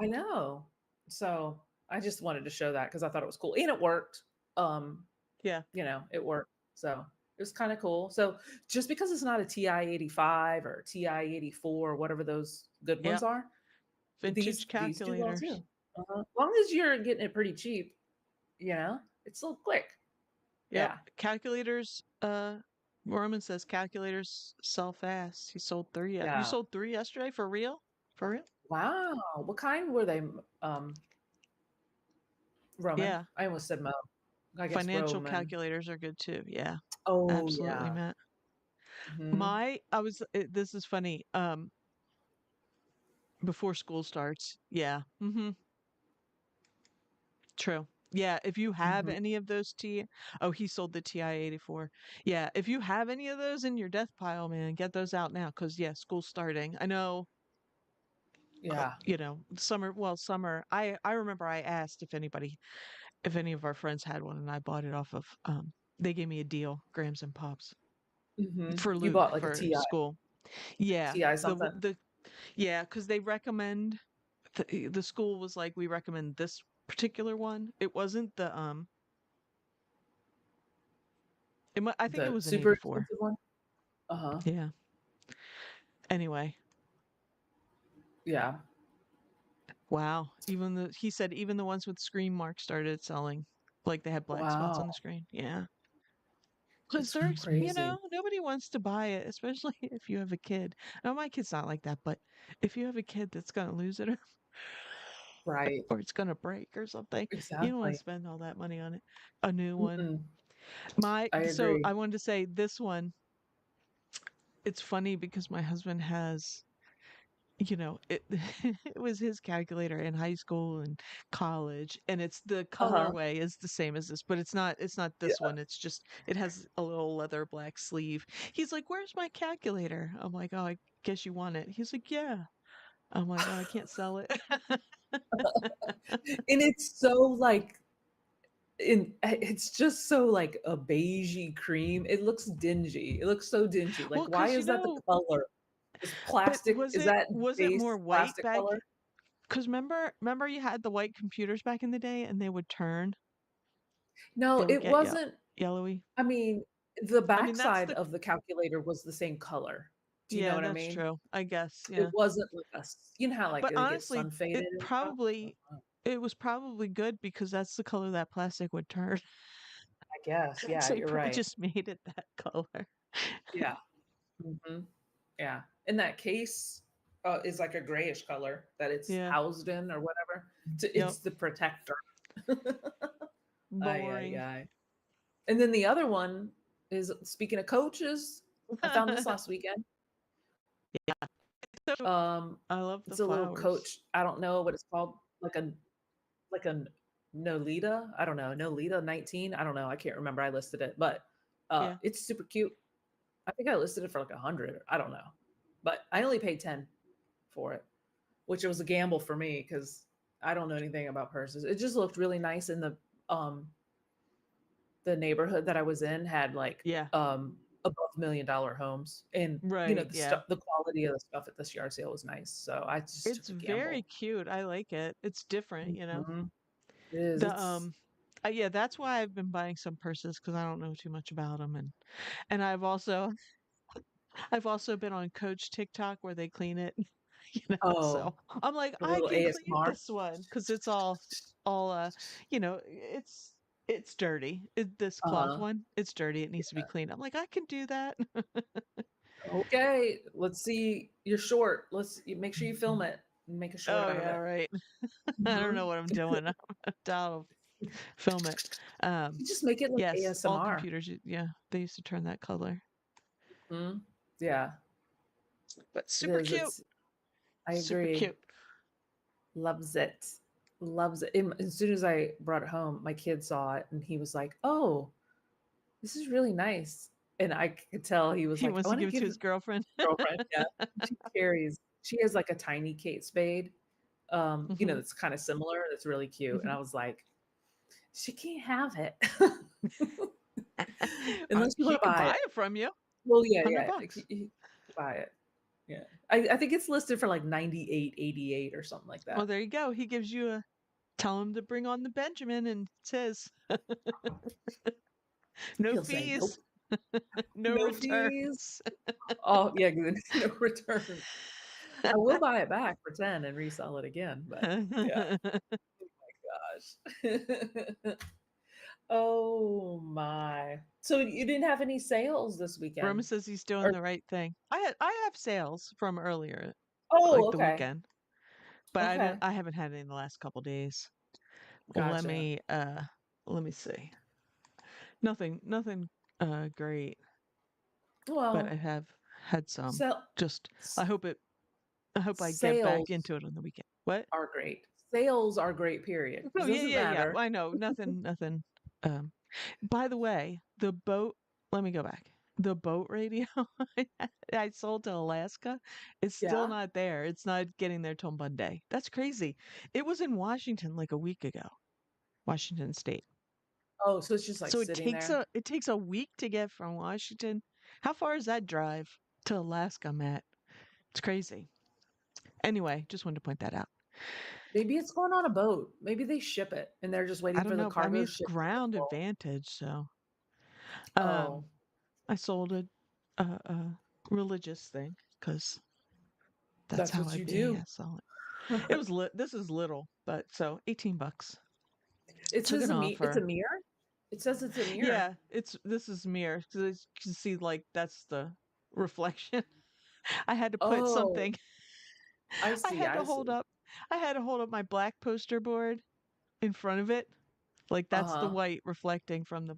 I know. So I just wanted to show that because I thought it was cool. And it worked. Um, Yeah. it worked. So It was kind of cool. So just because it's not a TI 85 or TI 84 or whatever those good ones Yep. are, Vintage these do well calculators. too. As long as you're getting it pretty cheap, you know, it's still quick. Yep. Yeah. Calculators, Roman says calculators sell fast. He sold 3. You Yeah. sold 3 yesterday for real? For real? Wow. What kind were they? Um, Roman. Yeah. I almost said Mo. I guess Financial Roman. calculators are good too. Yeah. Oh Absolutely, yeah. Matt. Hmm. This is funny. Before school starts. Yeah. True. Yeah, if you have Hmm. any of those oh, he sold the TI-84. Yeah, if you have any of those in your death pile, man, get those out now because yeah, school's starting. I know, Yeah. summer. I remember I asked if any of our friends had one, and I bought it off of they gave me a deal, Grams and Pops, for You Luke bought like a for school. Yeah, TI something. yeah, because they recommend the school was like we recommend this particular one. It wasn't the I think it The was an super 84. expensive one. Uh huh. Yeah. Anyway, Yeah. wow. He said even the ones with screen marks started selling. Like they had black spots Wow. on the screen. Yeah. Because That's they're, crazy. nobody wants to buy it, especially if you have a kid. Now, my kid's not like that, but if you have a kid that's going to lose it Right. or it's going to break or something, you don't want to Exactly. spend all that money on it. A new one. Mm-mm. I So agree. I wanted to say this one, it's funny because my husband has it it was his calculator in high school and college, and it's the Uh huh. colorway is the same as this, but it's not Yeah. this one. It's just it has a little leather black sleeve. He's like, "Where's my calculator?" I'm like, "Oh, I guess you want it." He's like, "Yeah." I'm like, "Oh, I can't sell it." And it's so like it's just so like a beigey cream. It looks dingy. It looks so dingy. Like Well, why cuz is that the color? Is but plastic is that was it more base white plastic back? color? Cuz remember you had the white computers back in the day and they would turn, No, they would it get wasn't. yellowy. I mean, the I mean, that's backside the of the calculator was the same color. Do you know yeah, what I that's mean? true. I guess, It yeah. wasn't like you know how like But they get honestly, sun faded and stuff? Uh-uh. it was probably good because that's the color that plastic would turn. I guess. Yeah, So he you're probably right. just made it that color. Yeah. Mhm. Yeah. And that case is like a grayish color that it's Yeah. housed in or whatever. Yep. It's the protector. Ay, ay, Boring. ay. And then the other one is speaking of coaches, I found this last weekend. Yeah. So Um, I love the it's a little flowers. coach. I don't know what it's called, like a Nolita. I don't know, Nolita 19. I don't know. I can't remember. I listed it, but Yeah. it's super cute. I think I listed it for like 100. I don't know, but I only paid 10 for it, which was a gamble for me because I don't know anything about purses. It just looked really nice in um the neighborhood that I was in had like Yeah. above $1 million homes, and Right. the Yeah. stuff, the quality of the stuff at this yard sale was nice. So I just It's took a very gamble. cute. I like it. It's different. Mhm. It is. The It's yeah, that's why I've been buying some purses because I don't know too much about them, and I've also been on Coach TikTok where they clean it, oh, so I'm like, a I little can clean ASMR. this one because it's all it's dirty. This cloth Uh-huh. one, it's dirty. It needs to be cleaned. I'm like, I can do that. Okay, let's see. You're short. Make sure you film it and make a short Oh out of yeah, it. right. I don't Mhm. know what I'm doing. I'll film it. You just make it like Yes, all ASMR. computers, yeah, they used to turn that color. Mhm. Yeah, But it super is. cute. It's. I Super agree. cute. Loves it. Loves it. As soon as I brought it home, my kid saw it and he was like, "Oh, this is really nice." And I could tell he was He like, "I wants to want to give it to give his girlfriend. girlfriend." Yeah, she has like a tiny Kate Spade. Mhm. That's kind of similar. That's really cute. And Mhm. I was like, she can't have it I unless you want he to could buy buy it. it from you. Well, yeah, yeah. 100 bucks. You buy it. Yeah. I think it's listed for like 98.88 or something like Well, that. there you go. He gives you a tell him to bring on the Benjamin and it says no He'll say, fees. nope. No No fees. returns. Oh, yeah, good. No return. I will buy it back for 10 and resell it again, but yeah. Gosh. Oh my. So you didn't have any sales this Roma weekend? says he's doing Or the right thing. I have sales from earlier, oh, like the okay. weekend, but Okay. I haven't had any in the last couple days. Let Gotcha. me let me see. Nothing great, but I Well, have had some. sell, Just s- I hope it I hope I get back sales into it on the weekend. What? are great. Sales are great, period. Oh It yeah, doesn't yeah, yeah. matter. I know. Nothing. Um by the way, the boat let me go back. The boat radio I sold to Alaska is still Yeah. not there. It's not getting there till Monday. That's crazy. It was in Washington like a week ago. Washington State. Oh, so it's just like So sitting there. it takes a week to get from Washington. How far is that drive to Alaska, Matt? It's crazy. Anyway, just wanted to point that out. Maybe it's going on a boat. Maybe they ship it and they're just I waiting don't for the know. I mean, cargo it's ship to get ground full. advantage, so Oh, um, I sold a religious thing because that's that's how what I you be. do. I sell it. It was this is little, but so $18. It Took says an it's a offer. mirror. It says it's a mirror. Yeah, it's this is mirror because you can see like that's the reflection. I had to put Oh, something. I I see. had I to hold see. up. I had to hold up my black poster board in front of it. Like that's the Uh-huh. white reflecting from the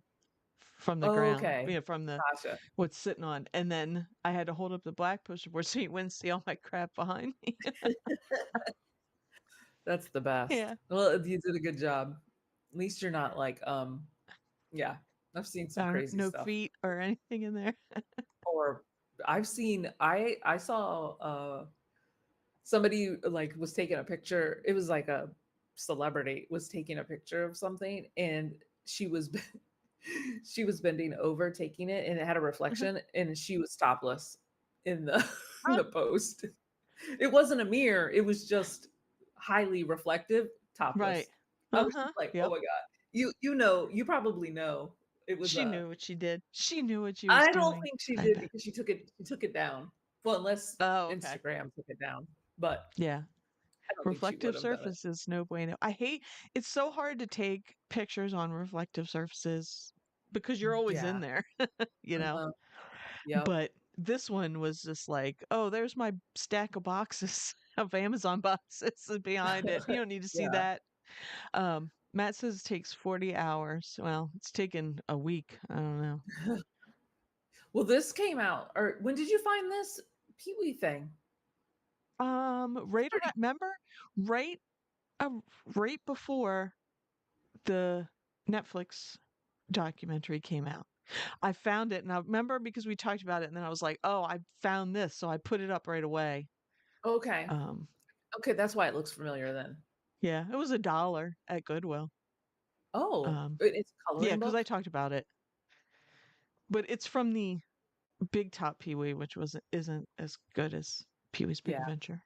ground, Okay. from the Gotcha. what's sitting on. And then I had to hold up the black poster board so you wouldn't see all my crap behind me. That's the best. Yeah. Well, you did a good job. At least you're not like, yeah. I've seen some crazy No stuff. feet or anything in there. Or I saw somebody like was taking a picture. It was like a celebrity was taking a picture of something and she was she was bending over taking it and it had a reflection and she was topless in the in Ah, the post. It wasn't a mirror, it was just highly reflective, right. topless. I was Uh-huh. just like, "Oh Yep. my god." You know, you probably know it was She a knew what she did. She knew what she was I don't doing. think she I did bet. because she took it down. Well, unless Oh, okay. Instagram took it down, but Yeah. I don't think she would Reflective have done it. surfaces, no bueno. It's so hard to take pictures on reflective surfaces because you're always in Yeah. there, you know? Uh-huh. Yep. But this one was just like, oh, there's my stack of boxes of Amazon boxes behind it. You don't need to see Yeah. that. Matt says it takes 40 hours. Well, it's taken a week. I don't know. Well, this came out or when did you find this Pee-wee thing? Right Pretty around, remember, right, uh, right before the Netflix documentary came out. I found it and I remember because we talked about it and then I was like, "Oh, I found this." So I put it up right away. okay. Um, Okay, that's why it looks familiar then. yeah, it was $1 at Goodwill. Oh, Um, it's a yeah, coloring because I book? talked about it. But it's from the Big Top Pee-wee, which was isn't as good as Pee-wee's Big Yeah. Adventure.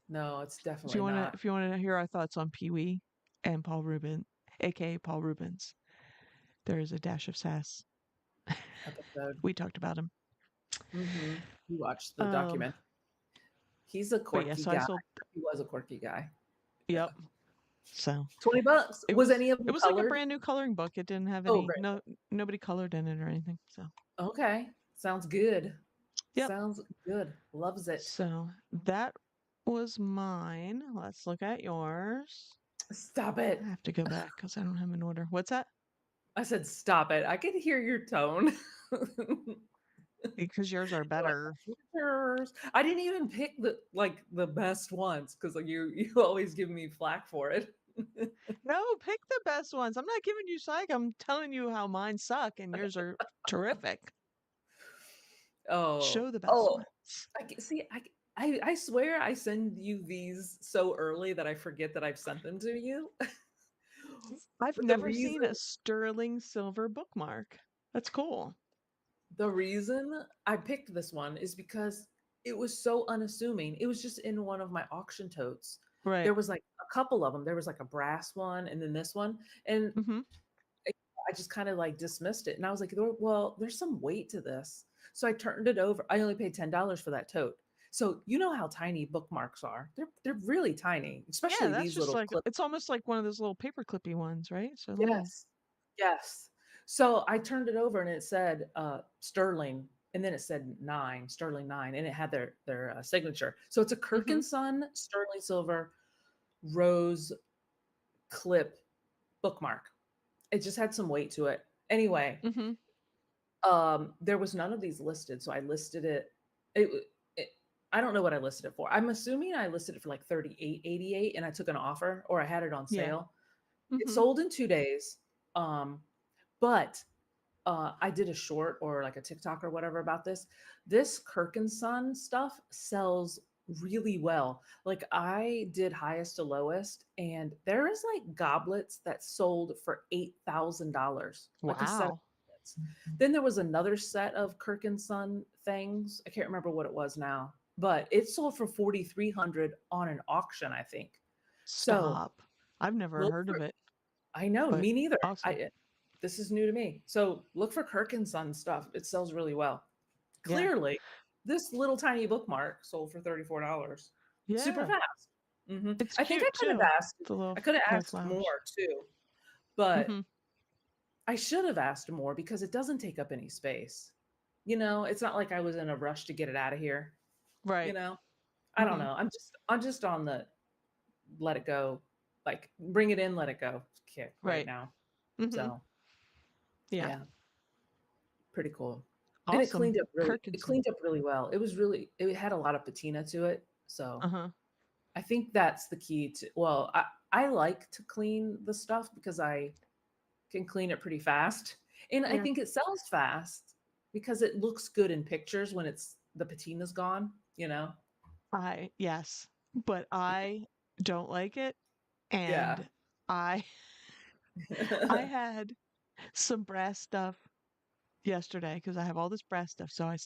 No, it's definitely If not. you wanna hear our thoughts on Pee-wee and Paul Rubin, aka Paul Rubens, there is a dash of sass. Episode. We talked about him. Mhm. You watched the Um, document. He's a but yeah, quirky so I guy. sold. He was a quirky guy. Yeah. Yep. So $20. Was any of it them was like a colored? brand new coloring book. It didn't have Oh, any great. nobody colored in it or anything. So Okay. Sounds good. yep. Sounds good. Loves it. So that was mine. Let's look at yours. Stop I it. have to go back because I don't have an order. What's that? I said, stop it. I could hear your tone. Because yours are You're like, better. "Yours." I didn't even pick the best ones because like you always give me flack for it. No, pick the best ones. I'm not giving you psych. I'm telling you how mine suck and yours are terrific. Oh, Show the best oh, ones. see. I swear I send you these so early that I forget that I've sent them to you. I've But the never reason seen a sterling silver bookmark. That's cool. the reason I picked this one is because it was so unassuming. It was just in one of my auction totes. Right. There was like a couple of them. There was like a brass one and then this one. And Mm-hmm. I just kind of like dismissed it. And I was like, well, there's some weight to this. So I turned it over. I only paid $10 for that tote. So you know how tiny bookmarks are. They're really tiny, Yeah, especially that's these just little like clip. it's almost like one of those little paper clippy ones, right? So little. Yes. Yes. So I turned it over and it said sterling, and then it said sterling 9, and it had their signature. So it's a Kirk Mm-hmm. and Son sterling silver rose clip bookmark. It just had some weight to it. Anyway, Mm-hmm. there was none of these listed, so I listed it. It, it I don't know what I listed it for. I'm assuming I listed it for like 38.88, and I took an offer or I had it on Yeah. sale. It Mm-hmm. sold in 2 days. Um, but I did a short or like a TikTok or whatever about this. This Kirk and Son stuff sells really well. Like I did highest to lowest, and there is like goblets that sold for $8,000, like a set of Wow. goblets. Then there was another set of Kirk and Son things. I can't remember what it was now, but it sold for 4,300 on an auction, I think. So Stop. I've never look heard for of it, I know, but me neither. awesome. This is new to me. So look for Kirk and Son stuff. It sells really well. Yeah. Clearly, this little tiny bookmark sold for $34. Super Yeah. fast. It's I think I cute could have too. asked. The I could have little asked flowers. more too, but Mm-hmm. I should have asked more because it doesn't take up any space. It's not like I was in a rush to get it out of here. You Right. know, I don't Mm-hmm. know. I'm just on the let it go, like bring it in, let it go kick right Right. now. Mm-hmm. So Yeah. yeah, pretty cool. And it Awesome. cleaned up really it Kirkinson. cleaned up really well. It had a lot of patina to it. So Uh-huh. I think that's the key to, well, I like to clean the stuff because I can clean it pretty fast. And I Yeah. think it sells fast because it looks good in pictures when the patina's gone. Yes, but I don't like it. Yeah. And I I had some brass stuff yesterday because I have all this brass stuff. So I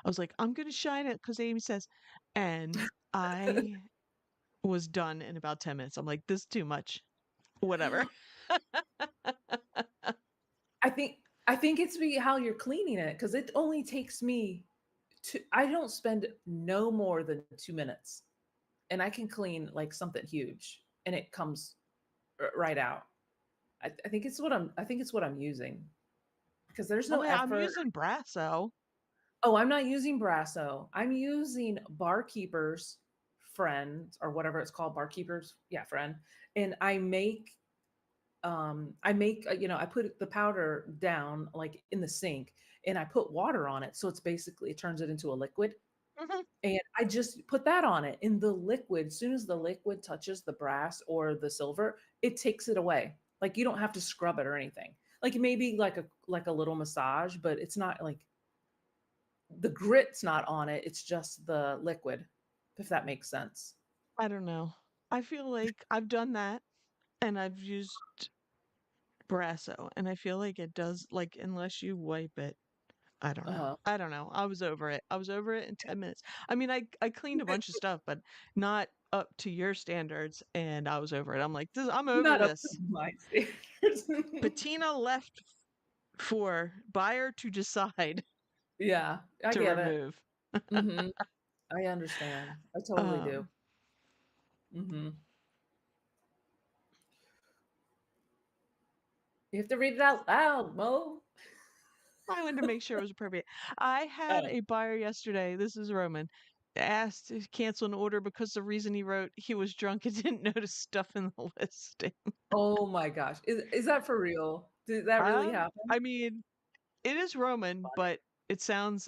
was like, I'm gonna shine it because Amy says, and I was done in about 10 minutes. I'm like, this is too much. Whatever. I think I think it's how you're cleaning it because it only takes me I don't spend no more than 2 minutes, and I can clean like something huge, and it comes right out. I think it's what I'm using because there's Oh no yeah, I'm effort. using Brasso. Oh, I'm not using Brasso. I'm using Barkeeper's Friend or whatever it's called, Barkeeper's, yeah, Friend. And I put the powder down like in the sink and I put water on it. So it turns it into a liquid. Mhm. And I just put that on it. In the liquid, as soon as the liquid touches the brass or the silver, it takes it away. Like you don't have to scrub it or anything. Like maybe like a little massage, but it's not like the grit's not on it. It's just the liquid, if that makes sense. I don't know. I feel like I've done that and I've used Brasso and I feel like it does like unless you wipe it. I don't know. Uh-huh. I don't know. I was over it. I was over it in 10 minutes. I mean, I cleaned a bunch of stuff, but not up to your standards, and I was over it. I'm like, I'm over Not up to this. my standards. Patina left for buyer to decide Yeah, I to get it. remove. Mhm. I understand. I totally do. Um, Mhm. You have to read it out loud, Mo. I wanted to make sure it was appropriate. I had Oh. a buyer yesterday, this is Roman, asked to cancel an order because the reason he wrote he was drunk and didn't notice stuff in the listing. Oh my gosh. Is that for real? Did that really happen? I mean, it is Roman, Funny. but it sounds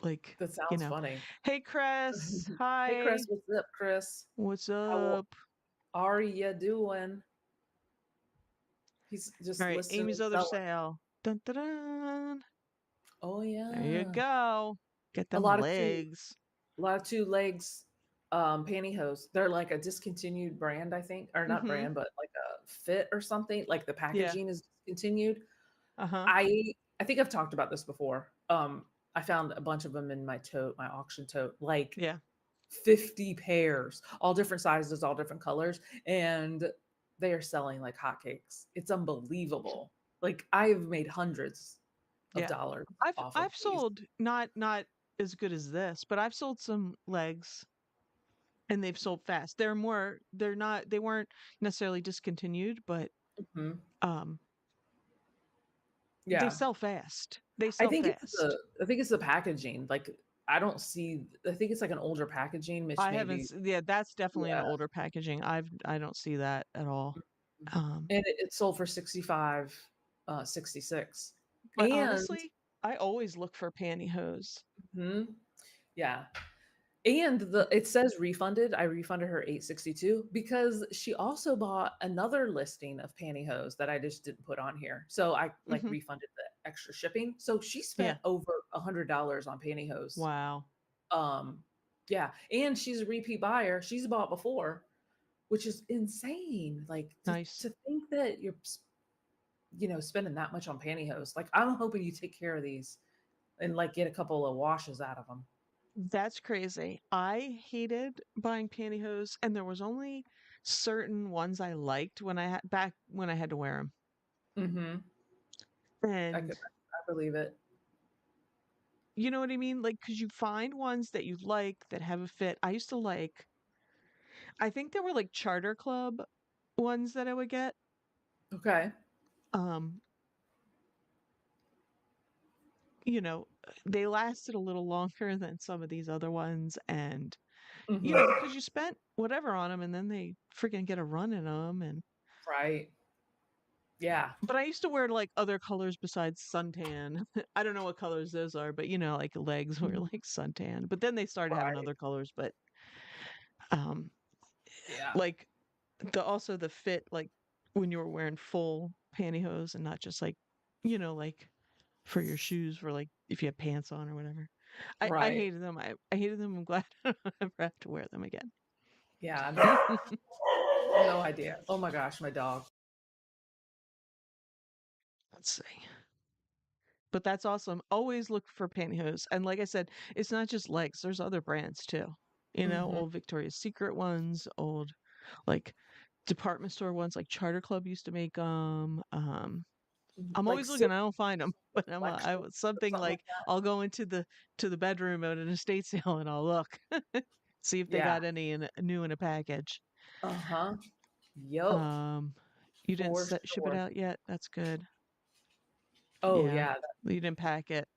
like, That you sounds know, funny. hey Chris, Hey, hi, Chris, what's up, Chris? what's How up? are you doing? He's All just right, listening Amy's and other selling. sale. Dun, dun, dun. Oh There you yeah. go. Get A them lot of two legs. a lot of two legs pantyhose. They're like a discontinued brand, I think, or not Mm-hmm. brand, but like a fit or something. Like the Yeah. packaging is discontinued. Uh-huh. I think I've talked about this before. I found a bunch of them in my tote, my auction tote, like Yeah. 50 pairs, all different sizes, all different colors. And they are selling like hotcakes. It's unbelievable. Like I've made hundreds of Yeah. dollars off of I've these. sold not as good as this, but I've sold some legs and they've sold fast. They weren't necessarily discontinued, but Mhm. um they Yeah. sell fast. They I sell think it's fast. the packaging. Like I don't see I think it's like an older packaging, which I haven't maybe yeah, that's definitely an yeah. older packaging. I don't see that at all. Mhm. Um And it sold for 65, 66. but And honestly, I always look for pantyhose. mhm, yeah. And the it says refunded. I refunded her 862 because she also bought another listing of pantyhose that I just didn't put on here. So I like Mhm. refunded the extra shipping. So she Yeah. spent over $100 on pantyhose. Wow. Um, yeah, and she's a repeat buyer. She's bought before, which is insane. Like Nice. to think that you're spending that much on pantyhose. Like I'm hoping you take care of these and like get a couple of washes out of them. That's crazy. I hated buying pantyhose, and there was only certain ones I liked when back when I had to wear them. Mhm. And I believe it. you know what I mean? Like, because you find ones that you like that have a fit. I think there were like Charter Club ones that I would get. Okay. Um, they lasted a little longer than some of these other ones, and Mhm. because you spent whatever on them, and then they freaking get a run in them, and Right. Yeah. but I used to wear, like, other colors besides suntan. I don't know what colors those are, but, like, legs were, Mhm. like, suntan. But then they started having Right. other colors, but, um, Yeah. like, the fit, like, when you were wearing full pantyhose and not just, like, for your shoes for, like, if you have pants on or whatever. I Right. hated them. I hated them. I'm glad I don't ever have to wear them again. Yeah. No idea. Oh my gosh, my dog. Let's see. But that's awesome. Always look for pantyhose. And like I said, it's not just legs. There's other brands too. Mhm. Old Victoria's Secret ones, old like department store ones, like Charter Club used to make them. I'm Like always looking. I don't find them, but I selection was or something something like like that. I'll go into the bedroom at an estate sale and I'll look, see if they Yeah. got any new in a package. Uh-huh. Yup. Um, you didn't For ship it sure. out yet. That's good. Oh Yeah, yeah. you didn't pack it.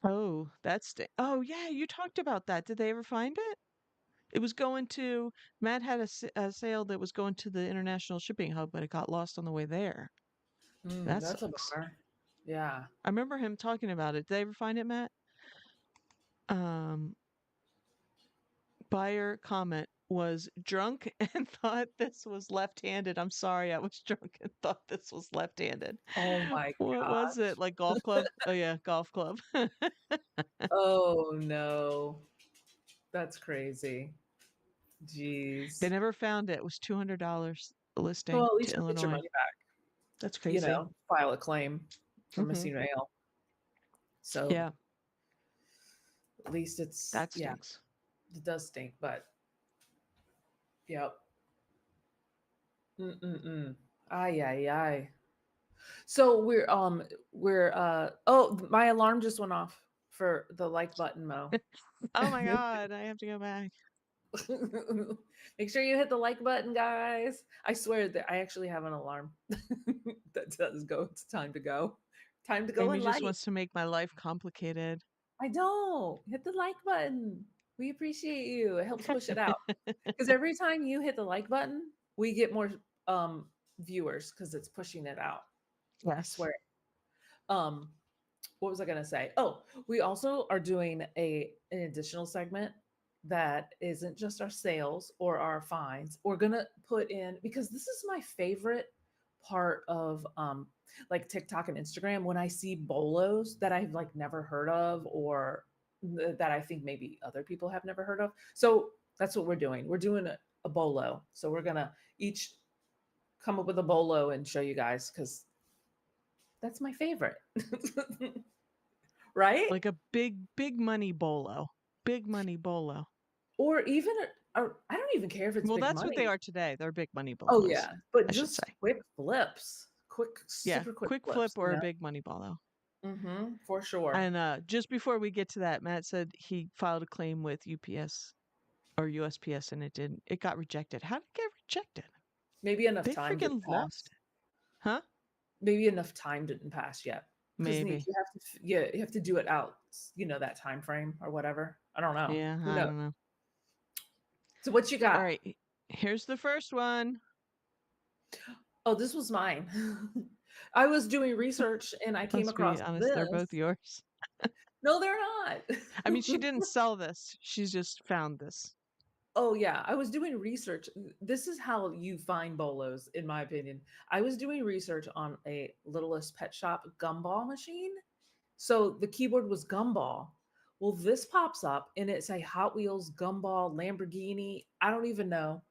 Oh, oh, yeah, you talked about that. Did they ever find it? It was going to Matt had a sale that was going to the international shipping hub, but it got lost on the way there. That That's a sucks. bummer. Yeah. I remember him talking about it. Did they ever find it, Matt? Um, buyer comment was drunk and thought this was left-handed. I'm sorry, I was drunk and thought this was left-handed. Oh my What was it? gosh. Like golf club? Oh yeah, golf club. Oh no. That's crazy. They Jeez. never found it. It was $200 Well, listing at to least you'll get your Illinois. money back. That's crazy. File a claim for Hmm. missing mail. So Yeah, at least it's that yeah, stinks. it does stink, but yep. Mm-mm-mm. Ay, ay, ay. So oh, my alarm just went off for the like button, Mo. Oh my God, I have to go back. Make sure you hit the like button, guys. I swear that I actually have an alarm that does go. It's time to go. Time to go Amy and just like. wants to make my life complicated. I don't hit the like button. We appreciate you. It helps push it out. Because every time you hit the like button, we get more um viewers because it's pushing it out. I Yes. swear. Um, what was I gonna say? Oh, we also are doing an additional segment that isn't just our sales or our finds. We're gonna put in because this is my favorite part of like TikTok and Instagram when I see bolos that I've like never heard of or that I think maybe other people have never heard of. So that's what we're doing. We're doing a bolo. So we're gonna each come up with a bolo and show you guys because that's my favorite. Right? Like a big money bolo. Big money bolo. Or even or I don't even care if it's Well, big that's what they money. are today. They're big money Oh balls, yeah, but I should just say. quick flips, quick, Yeah, super quick quick flip flips. or a big money ball though. For sure. And just before we get to that, Matt said he filed a claim with UPS or USPS and it didn't. It got rejected. How did it get rejected? Maybe enough They time didn't freaking lost pass. it. Huh? Maybe enough time didn't pass yet. Because Nick, Maybe. you have to, yeah, you have to do it out, that time frame or whatever. I don't know. Yeah, Who I knows? don't know. So what you All got? right. Here's the first one. Oh, this was mine. I was doing research and I came Let's be across honest, they're this. both yours. No, they're not. I mean, she didn't sell this. She's just found this. Oh yeah, I was doing research. This is how you find bolos, in my opinion. I was doing research on a Littlest Pet Shop gumball machine. So the keyboard was gumball. Well, this pops up and it's a Hot Wheels gumball Lamborghini. I don't even know.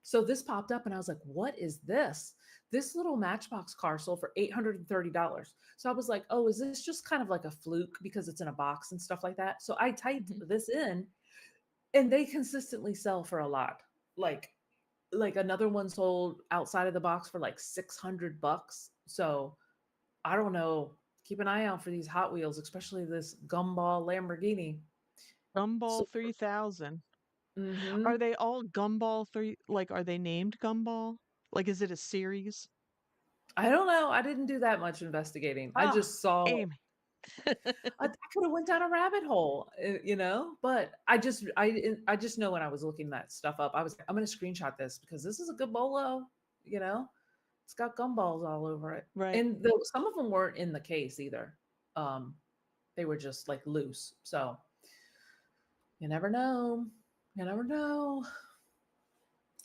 So this popped up and I was like, what is this? This little Matchbox car sold for $830. So I was like, oh, is this just kind of like a fluke because it's in a box and stuff like that? So I typed Mhm. this in and they consistently sell for a lot. Like another one sold outside of the box for like 600 bucks. So I don't know. Keep an eye out for these Hot Wheels, especially this gumball Lamborghini. So, Gumball 3000. Are hmm they all Gumball 3? Like, are they named Gumball? Like, is it a series? I don't know. I didn't do that much investigating. I Ah, just saw. Amy. I could have went down a rabbit hole, But I just know when I was looking that stuff up, I was like, I'm going to screenshot this because this is a good bolo. You know, it's got gumballs all over it, Right. and some of them weren't in the case either. Um, they were just like loose. So you never know. You never know.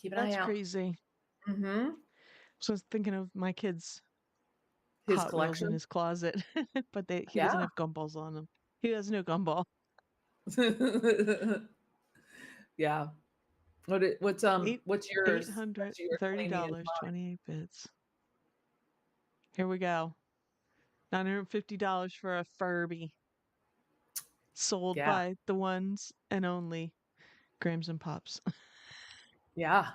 Keep an eye That's out. crazy. hmm So I was thinking of my kid's His Hot Wheels in collection. his closet, but he doesn't Yeah. have gumballs on them. He has no gumball. Yeah. Eight What's eight yours hundred that you were thirty claiming is dollars 28 bits. Here we go. $950 for a Furby, sold yeah. by the ones and only Grams and Pops. Yeah.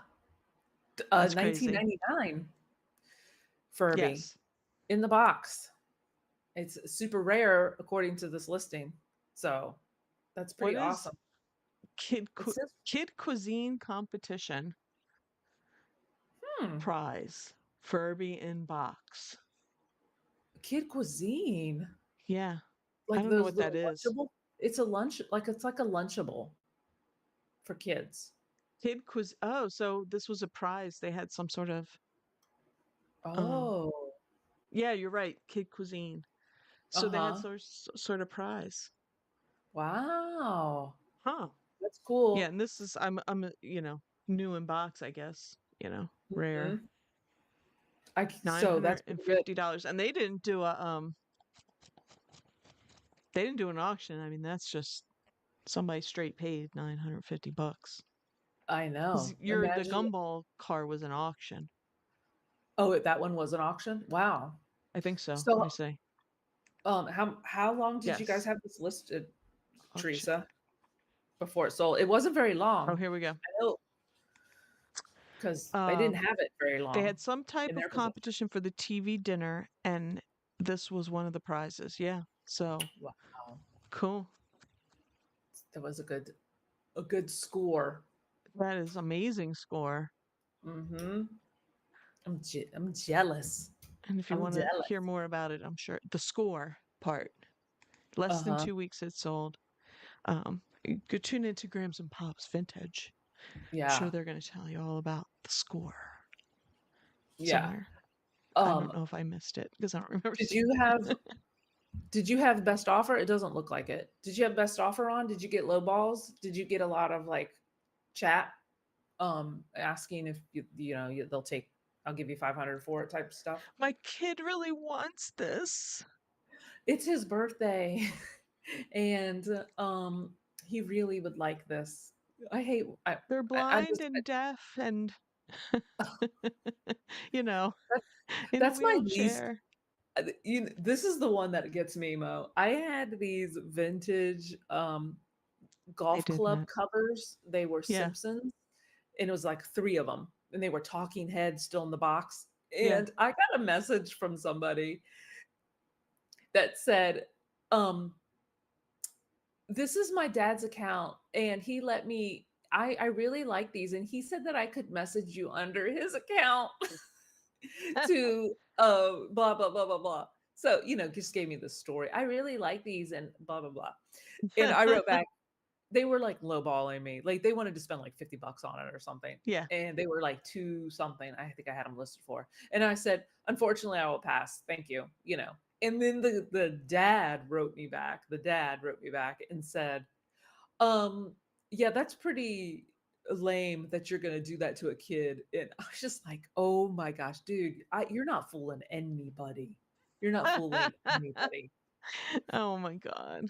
That's crazy. 1999 Furby Yes. in the box. It's super rare according to this listing. So that's What pretty is awesome. kid It says, kid cuisine competition hmm, prize? Furby in box. kid cuisine. Yeah. I Like don't know those what that little is. lunchable. It's like a lunchable for kids. Kid quiz. Oh, so this was a prize. They had some sort of um Oh. yeah, you're right. Kid cuisine. So they had Uh-huh. sort of prize. Wow. Huh. That's Yeah, cool. and this is new in box, I guess, rare. Mhm. Nine So hundred that's and pretty good. fifty dollars. And they didn't do an auction. I mean, that's just somebody straight paid 950 bucks. I 'Cause know. the Imagine. gumball car was an auction. Oh, that one was an auction? Wow. I think so. Let So, me say. how long did you guys Yes. have this listed, Auction. Teresa, before it sold? It wasn't very Oh, long. here we go. I know because they didn't Um, have it very they long had some type in of their possession. competition for the TV dinner, and this was one of the prizes. Yeah. So Wow. cool. That was a good score. That is amazing score. Mhm. I'm jealous. And if you I'm want to jealous. hear more about it, I'm sure the score part. Less than Uh-huh. 2 weeks it sold. You could tune into Grams and Pops Vintage. I'm Yeah. sure they're going to tell you all about the score Yeah. somewhere. I don't Um, know if I missed it because I don't remember did seeing you it. have Did you have best offer? It doesn't look like it. Did you have best offer on? Did you get low balls? Did you get a lot of like chat asking if they'll take I'll give you 500 for it type stuff? My kid really wants this. It's his birthday and he really would like this. I hate They're I blind just and deaf and, you know, that, in a that's my least wheelchair. this is the one that gets me, Mo. I had these vintage I golf club didn't. covers. They were Yeah, Simpsons, and it was like 3 of them, and they were talking heads still in the box, yeah. and I got a message from somebody that said, um, "This is my dad's account, and he let me I really like these, and he said that I could message you under his account to, blah, blah, blah, blah, blah." So, just gave me the story. "I really like these and blah, blah, blah." And I wrote back, they were, like, lowballing me, like, they wanted to spend, like, 50 bucks on it or something, Yeah. and they were, like, 2 something, I think I had them listed for, and I said, "Unfortunately, I will pass, thank you," and then the dad wrote me back and said, "Um, yeah, that's pretty lame that you're gonna do that to a kid," and I was just like, "Oh my gosh, dude, you're not fooling anybody. You're not fooling anybody." Oh my god.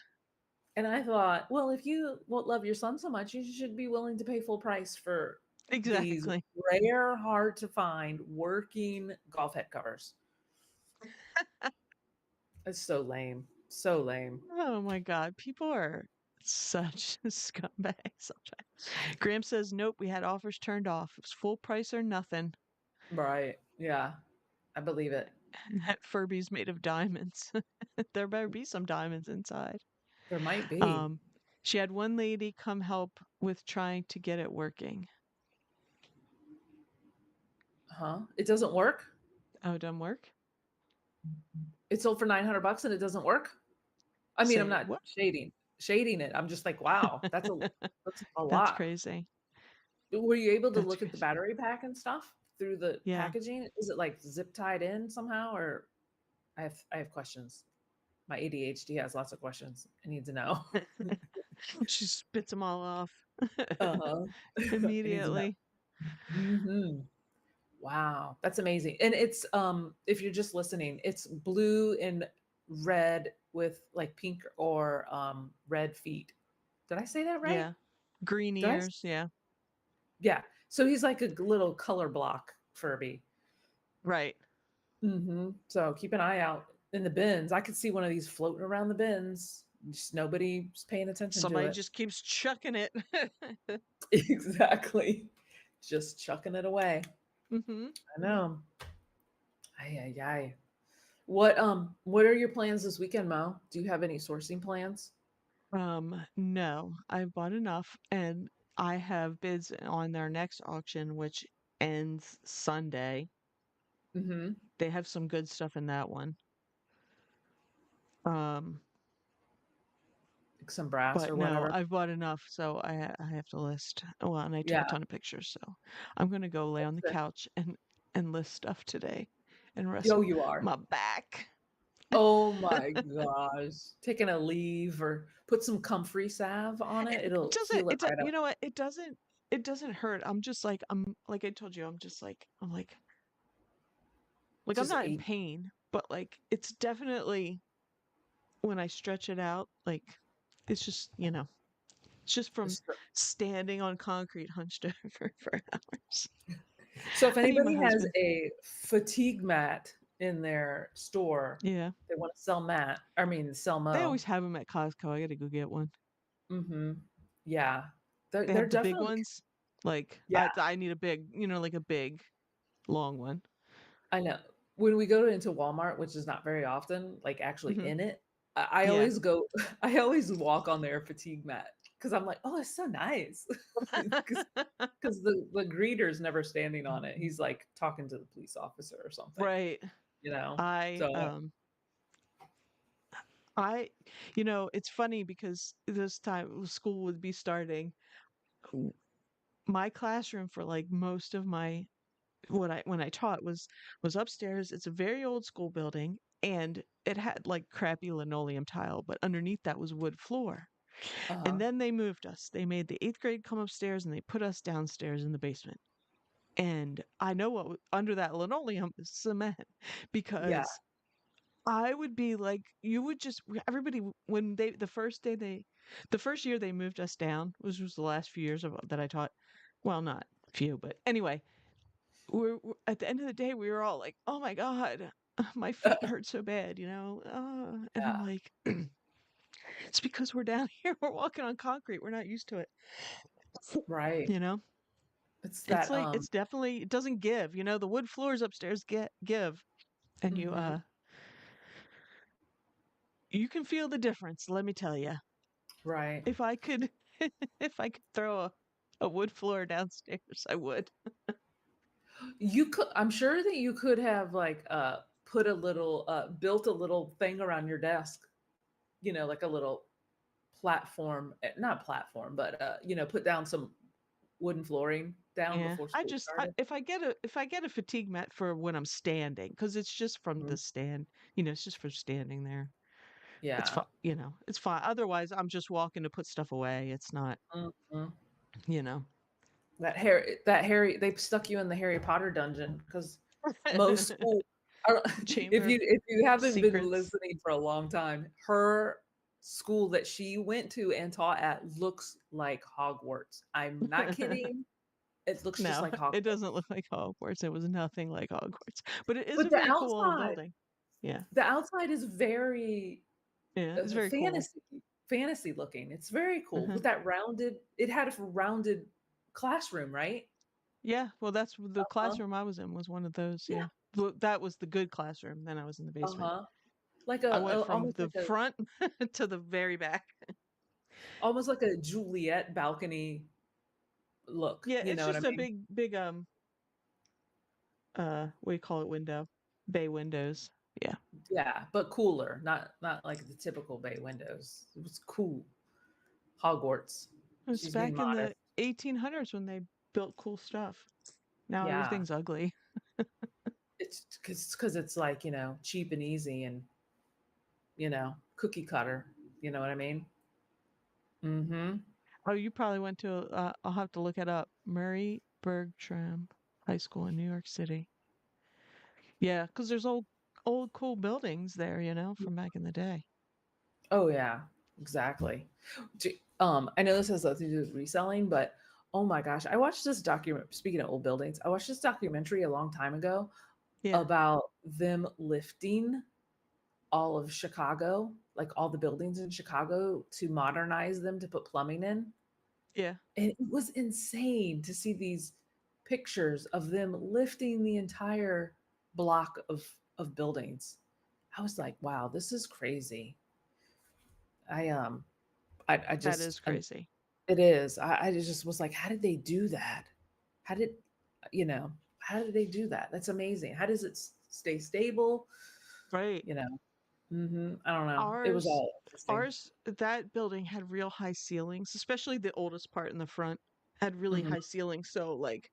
And I thought, well, if you won't love your son so much, you should be willing to pay full price for these Exactly. rare, hard to find working golf head covers. It's so lame. So lame. Oh my god. People are such scumbags I sometimes. Graham says, nope, we had offers turned off. It was full price or nothing. Right. Yeah. I believe it. And that Furby's made of diamonds. There better be some diamonds inside. There might be. Um, she had one lady come help with trying to get it working. Huh? It doesn't work? Oh, it doesn't work? It sold for 900 bucks and it doesn't work? I mean, I'm Say not what? shading it. I'm just like, wow, that's a That's lot. crazy. Were you able to That's look at the crazy. battery pack and stuff through the Yeah. packaging? Is it like zip tied in somehow, or I have questions. My ADHD has lots of questions. I need to know. She spits them all off Uh-huh. I need to know. immediately. Mhm. Wow, that's amazing. And it's if you're just listening, it's blue and red with like pink or red feet. Did I say that right? Yeah. Green Did I? ears. Yeah. Yeah. So he's like a little color block Furby. Right. So keep an eye out in the bins. I could see one of these floating around the bins. Just nobody's paying attention to Somebody it. just keeps chucking it. Exactly. Just chucking it away. Hmm. I know. Ay, ay, ay. What are your plans this weekend, Mo? Do you have any sourcing plans? No, I've bought enough and I have bids on their next auction, which ends Sunday. Mm-hmm. They have some good stuff in that one. Um, Like some brass but or no, whatever. I've bought enough, so I have to list. Well, and I took Yeah. a ton of pictures, so I'm gonna go lay on That's the good. couch and list stuff today and rest Yo, you are. my back. Oh my gosh. Taking a leave or put some comfrey salve on it. It It'll doesn't heal it right you up. know what? It doesn't hurt. I'm just like I'm like I told you, I'm like I'm Just not in a pain, but like it's definitely when I stretch it out, like it's just, it's just from just standing on concrete hunched over for hours. So if I need my anybody has husband. a fatigue mat in their store, Yeah. they want to sell mat. I mean, sell They Mo. always have them at Costco. I gotta go get one. Mm-hmm. Yeah, they're, They they're have the big definitely ones. Like yeah. I need a big, like a big long one. I know. When we go into Walmart, which is not very often, like actually Hmm. in it, I Yeah. always go. I always walk on their fatigue mat because I'm like, oh, it's so nice. Because the greeter's never standing on it. He's like talking to the police officer or something. Right. You know. I So I it's funny because this time school would be starting. w- My classroom for like most of my what I when I taught was upstairs. It's a very old school building and it had like crappy linoleum tile, but underneath that was wood floor. uh-huh. And then they moved us. They made the 8th grade come upstairs and they put us downstairs in the basement. And I know under that linoleum is cement Yeah. because I would be like, you would just everybody when the first year they moved us down, which was the last few years that I taught. Well, not few, but anyway, at the end of the day, we were all like, "Oh my God, my feet hurt so bad," and I'm Yeah. like, It's because we're down here, we're walking on concrete, we're not used to it. Right. You know? It's It's that like it's definitely it doesn't give, the wood floors upstairs get give, and mhm, you can feel the difference, let me tell you. right. If I could if I could throw a wood floor downstairs, I would. You could I'm sure that you could have like put a little built a little thing around your desk, like a little platform, not platform, but put down some wooden flooring down Yeah. before school started. If I get a fatigue mat for when I'm standing, because it's just from Mhm. the stand, it's just for standing there. It's Yeah. fine, it's fine. Otherwise, I'm just walking to put stuff away. It's not, Mhm. you know. That Harry, they stuck you in the Harry Potter dungeon because most school. I don't, if Chamber of you haven't been Secrets. listening for a long time, her school that she went to and taught at looks like Hogwarts. I'm not kidding. It looks just No, like it Hogwarts. doesn't look like Hogwarts. It was nothing like Hogwarts, but it is But a the very cool old outside, building. Yeah, the outside is very yeah, it's very cool. fantasy looking. It's very cool Uh-huh. with that rounded. It had a rounded classroom, right? Yeah, well, that's the Uh-huh. classroom I was in was one of those. Yeah. Yeah, that was the good classroom. Then I was in the basement. Uh-huh. Like I went from almost the like a front to the very back. Juliet balcony look. Yeah, You it's know what I just a mean? big what do you call it, window, bay windows. Yeah, Yeah, but cooler, not like the typical bay windows. It was cool. Hogwarts. it was She's being back in modest. the 1800s when they built cool stuff. Now Yeah. everything's ugly. It's because it's like, cheap and easy and, cookie cutter. You know what I mean? Mm-hmm. Oh, you probably went to, I'll have to look it up. Murray Bergtram High School in New York City. Yeah, because there's old cool buildings there, from back in the day. Oh yeah, exactly. I know this has nothing to do with reselling, but oh my gosh, I watched this document. Speaking of old buildings, I watched this documentary a long time ago Yeah, about them lifting all of Chicago, like all the buildings in Chicago, to modernize them to put plumbing in. yeah. And it was insane to see these pictures of them lifting the entire block of buildings. I was like, wow, this is crazy. I I That is just crazy. it is. I just was like, how did they do that? How did you know? How did they do that? That's amazing. How does it stay stable? Right. You know. I don't know. It was Ours, all interesting. that building had real high ceilings, especially the oldest part in the front had really hmm high ceilings. So, like,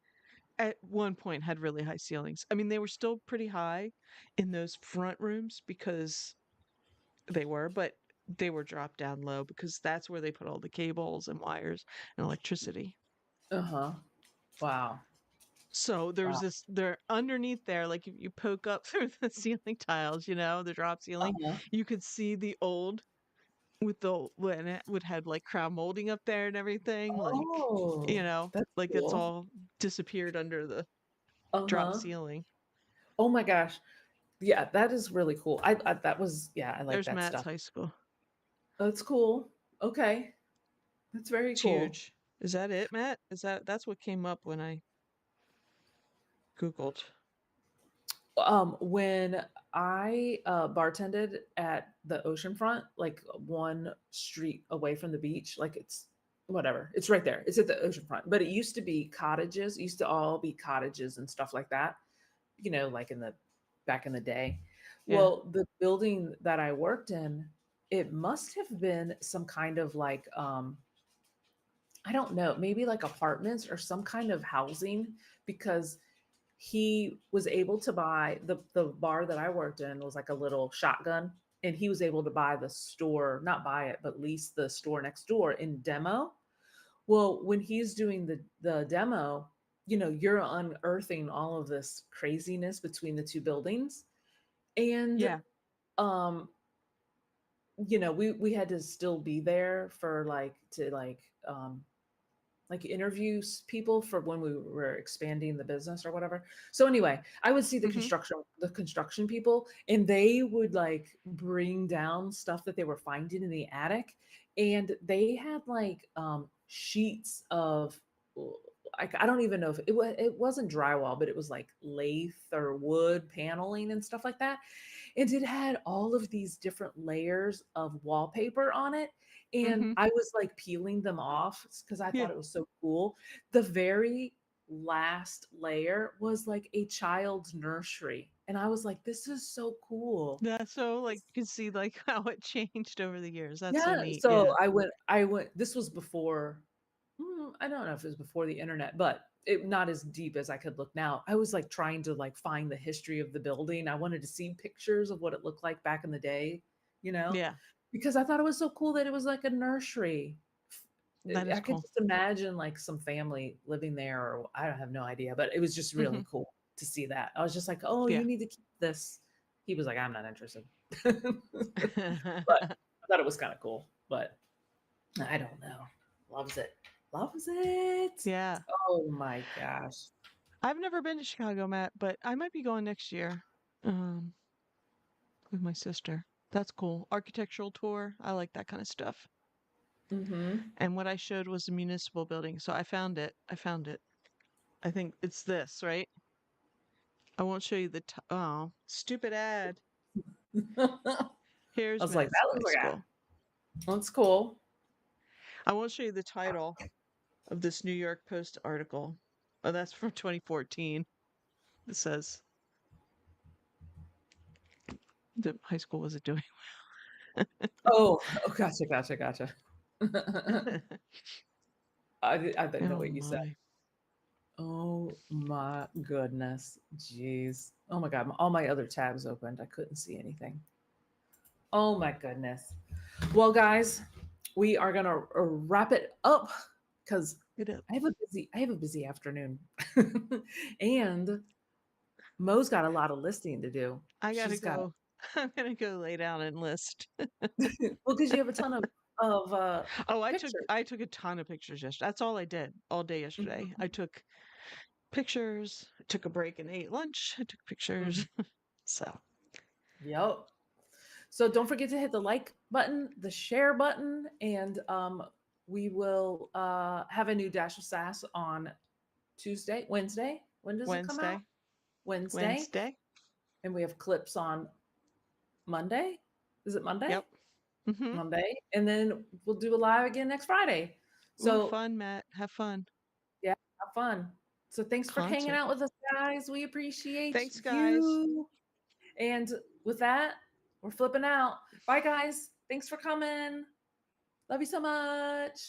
at one point had really high ceilings. I mean, they were still pretty high in those front rooms because they were, but they were dropped down low because that's where they put all the cables and wires and electricity. Uh huh. Wow. So there's Wow. this there underneath there, like if you poke up through the ceiling tiles, the drop Uh ceiling, huh. you could see the old with the when it would have like crown molding up there and everything, Oh, that's like it's cool. all disappeared under the Uh drop huh. ceiling. Oh my gosh. Yeah, that is really cool. That was yeah, I like There's that Matt's stuff. high school. That's cool. Okay. That's very It's cool. huge. Is that it, Matt? That's what came up when I Googled. When I bartended at the oceanfront, like one street away from the beach, like it's whatever, it's right there. It's at the oceanfront, but it used to be cottages. It used to all be cottages and stuff like that. Like in the back in the day. Yeah. Well, the building that I worked in, it must have been some kind of like I don't know, maybe like apartments or some kind of housing because he was able to buy the bar that I worked in was like a little shotgun and he was able to buy the store, not buy it, but lease the store next door in demo. Well, when he's doing the demo, you're unearthing all of this craziness between the two buildings. And Yeah. um we had to still be there for like to like like interview people for when we were expanding the business or whatever. So anyway, I would see Mhm. the construction people, and they would like bring down stuff that they were finding in the attic, and they had like sheets of I don't even know if it wasn't drywall, but it was like lath or wood paneling and stuff like that. And it had all of these different layers of wallpaper on it. And Mhm. I was like peeling them off because I Yeah. thought it was so cool. The very last layer was like a child's nursery. And I was like, this is so cool. That's so, like, you can see, like, how it changed over the years. That's so Yeah. neat. So Yeah. I went, this was before, I don't know if it was before the internet, but not as deep as I could look now. I was like trying to like find the history of the building. I wanted to see pictures of what it looked like back in the day, you know, Yeah. because I thought it was so cool that it was like a nursery. That I is could cool. just imagine like some family living there, or I don't have no idea, but it was just really Mhm. cool to see that. I was just like, oh, Yeah. you need to keep this. He was like, I'm not interested. But I thought it was kind of cool. But I don't know. Loves it. Loves it. Yeah. Oh my gosh. I've never been to Chicago, Matt, but I might be going next year, um, with my sister. That's cool. Architectural tour. I like that kind of stuff. Mhm. And what I showed was a municipal building, so I found it. I found it. I think it's this, right? I won't show you the oh, stupid ad. I Here's was like, Matt's that high looks like school. that's cool. I won't show you the title of this New York Post article. Oh, that's from 2014. It says the high school wasn't doing. Oh, oh, gotcha, gotcha, gotcha. I didn't know Oh what you said. my. Oh my goodness. Jeez. Oh my God. All my other tabs opened. I couldn't see anything. Oh my goodness. Well, guys, we are gonna wrap it up because Get up. I have a busy afternoon. And Mo's got a lot of listing to do. I gotta She's got go. I'm gonna go lay down and list. well, because you have a ton of Oh, pictures. I took a ton of pictures yesterday. That's all I did all day yesterday. I Mhm, took pictures, I took a break and ate lunch. I took mhm. pictures. So, Yep. So don't forget to hit the like button, the share button, and we will have a new Dash of Sass on Tuesday, Wednesday. When does it come out? Wednesday. Wednesday. Wednesday. And we have clips on Monday. Is it Monday? Yep. Mhm. Monday. And then we'll do a live again next Friday. Ooh, So fun, Matt. Have fun. yeah, have fun. So thanks for hanging Content. out with us, guys. We appreciate Thanks, guys. you. And with that, we're flipping out. Bye, guys. Thanks for coming. Love you so much.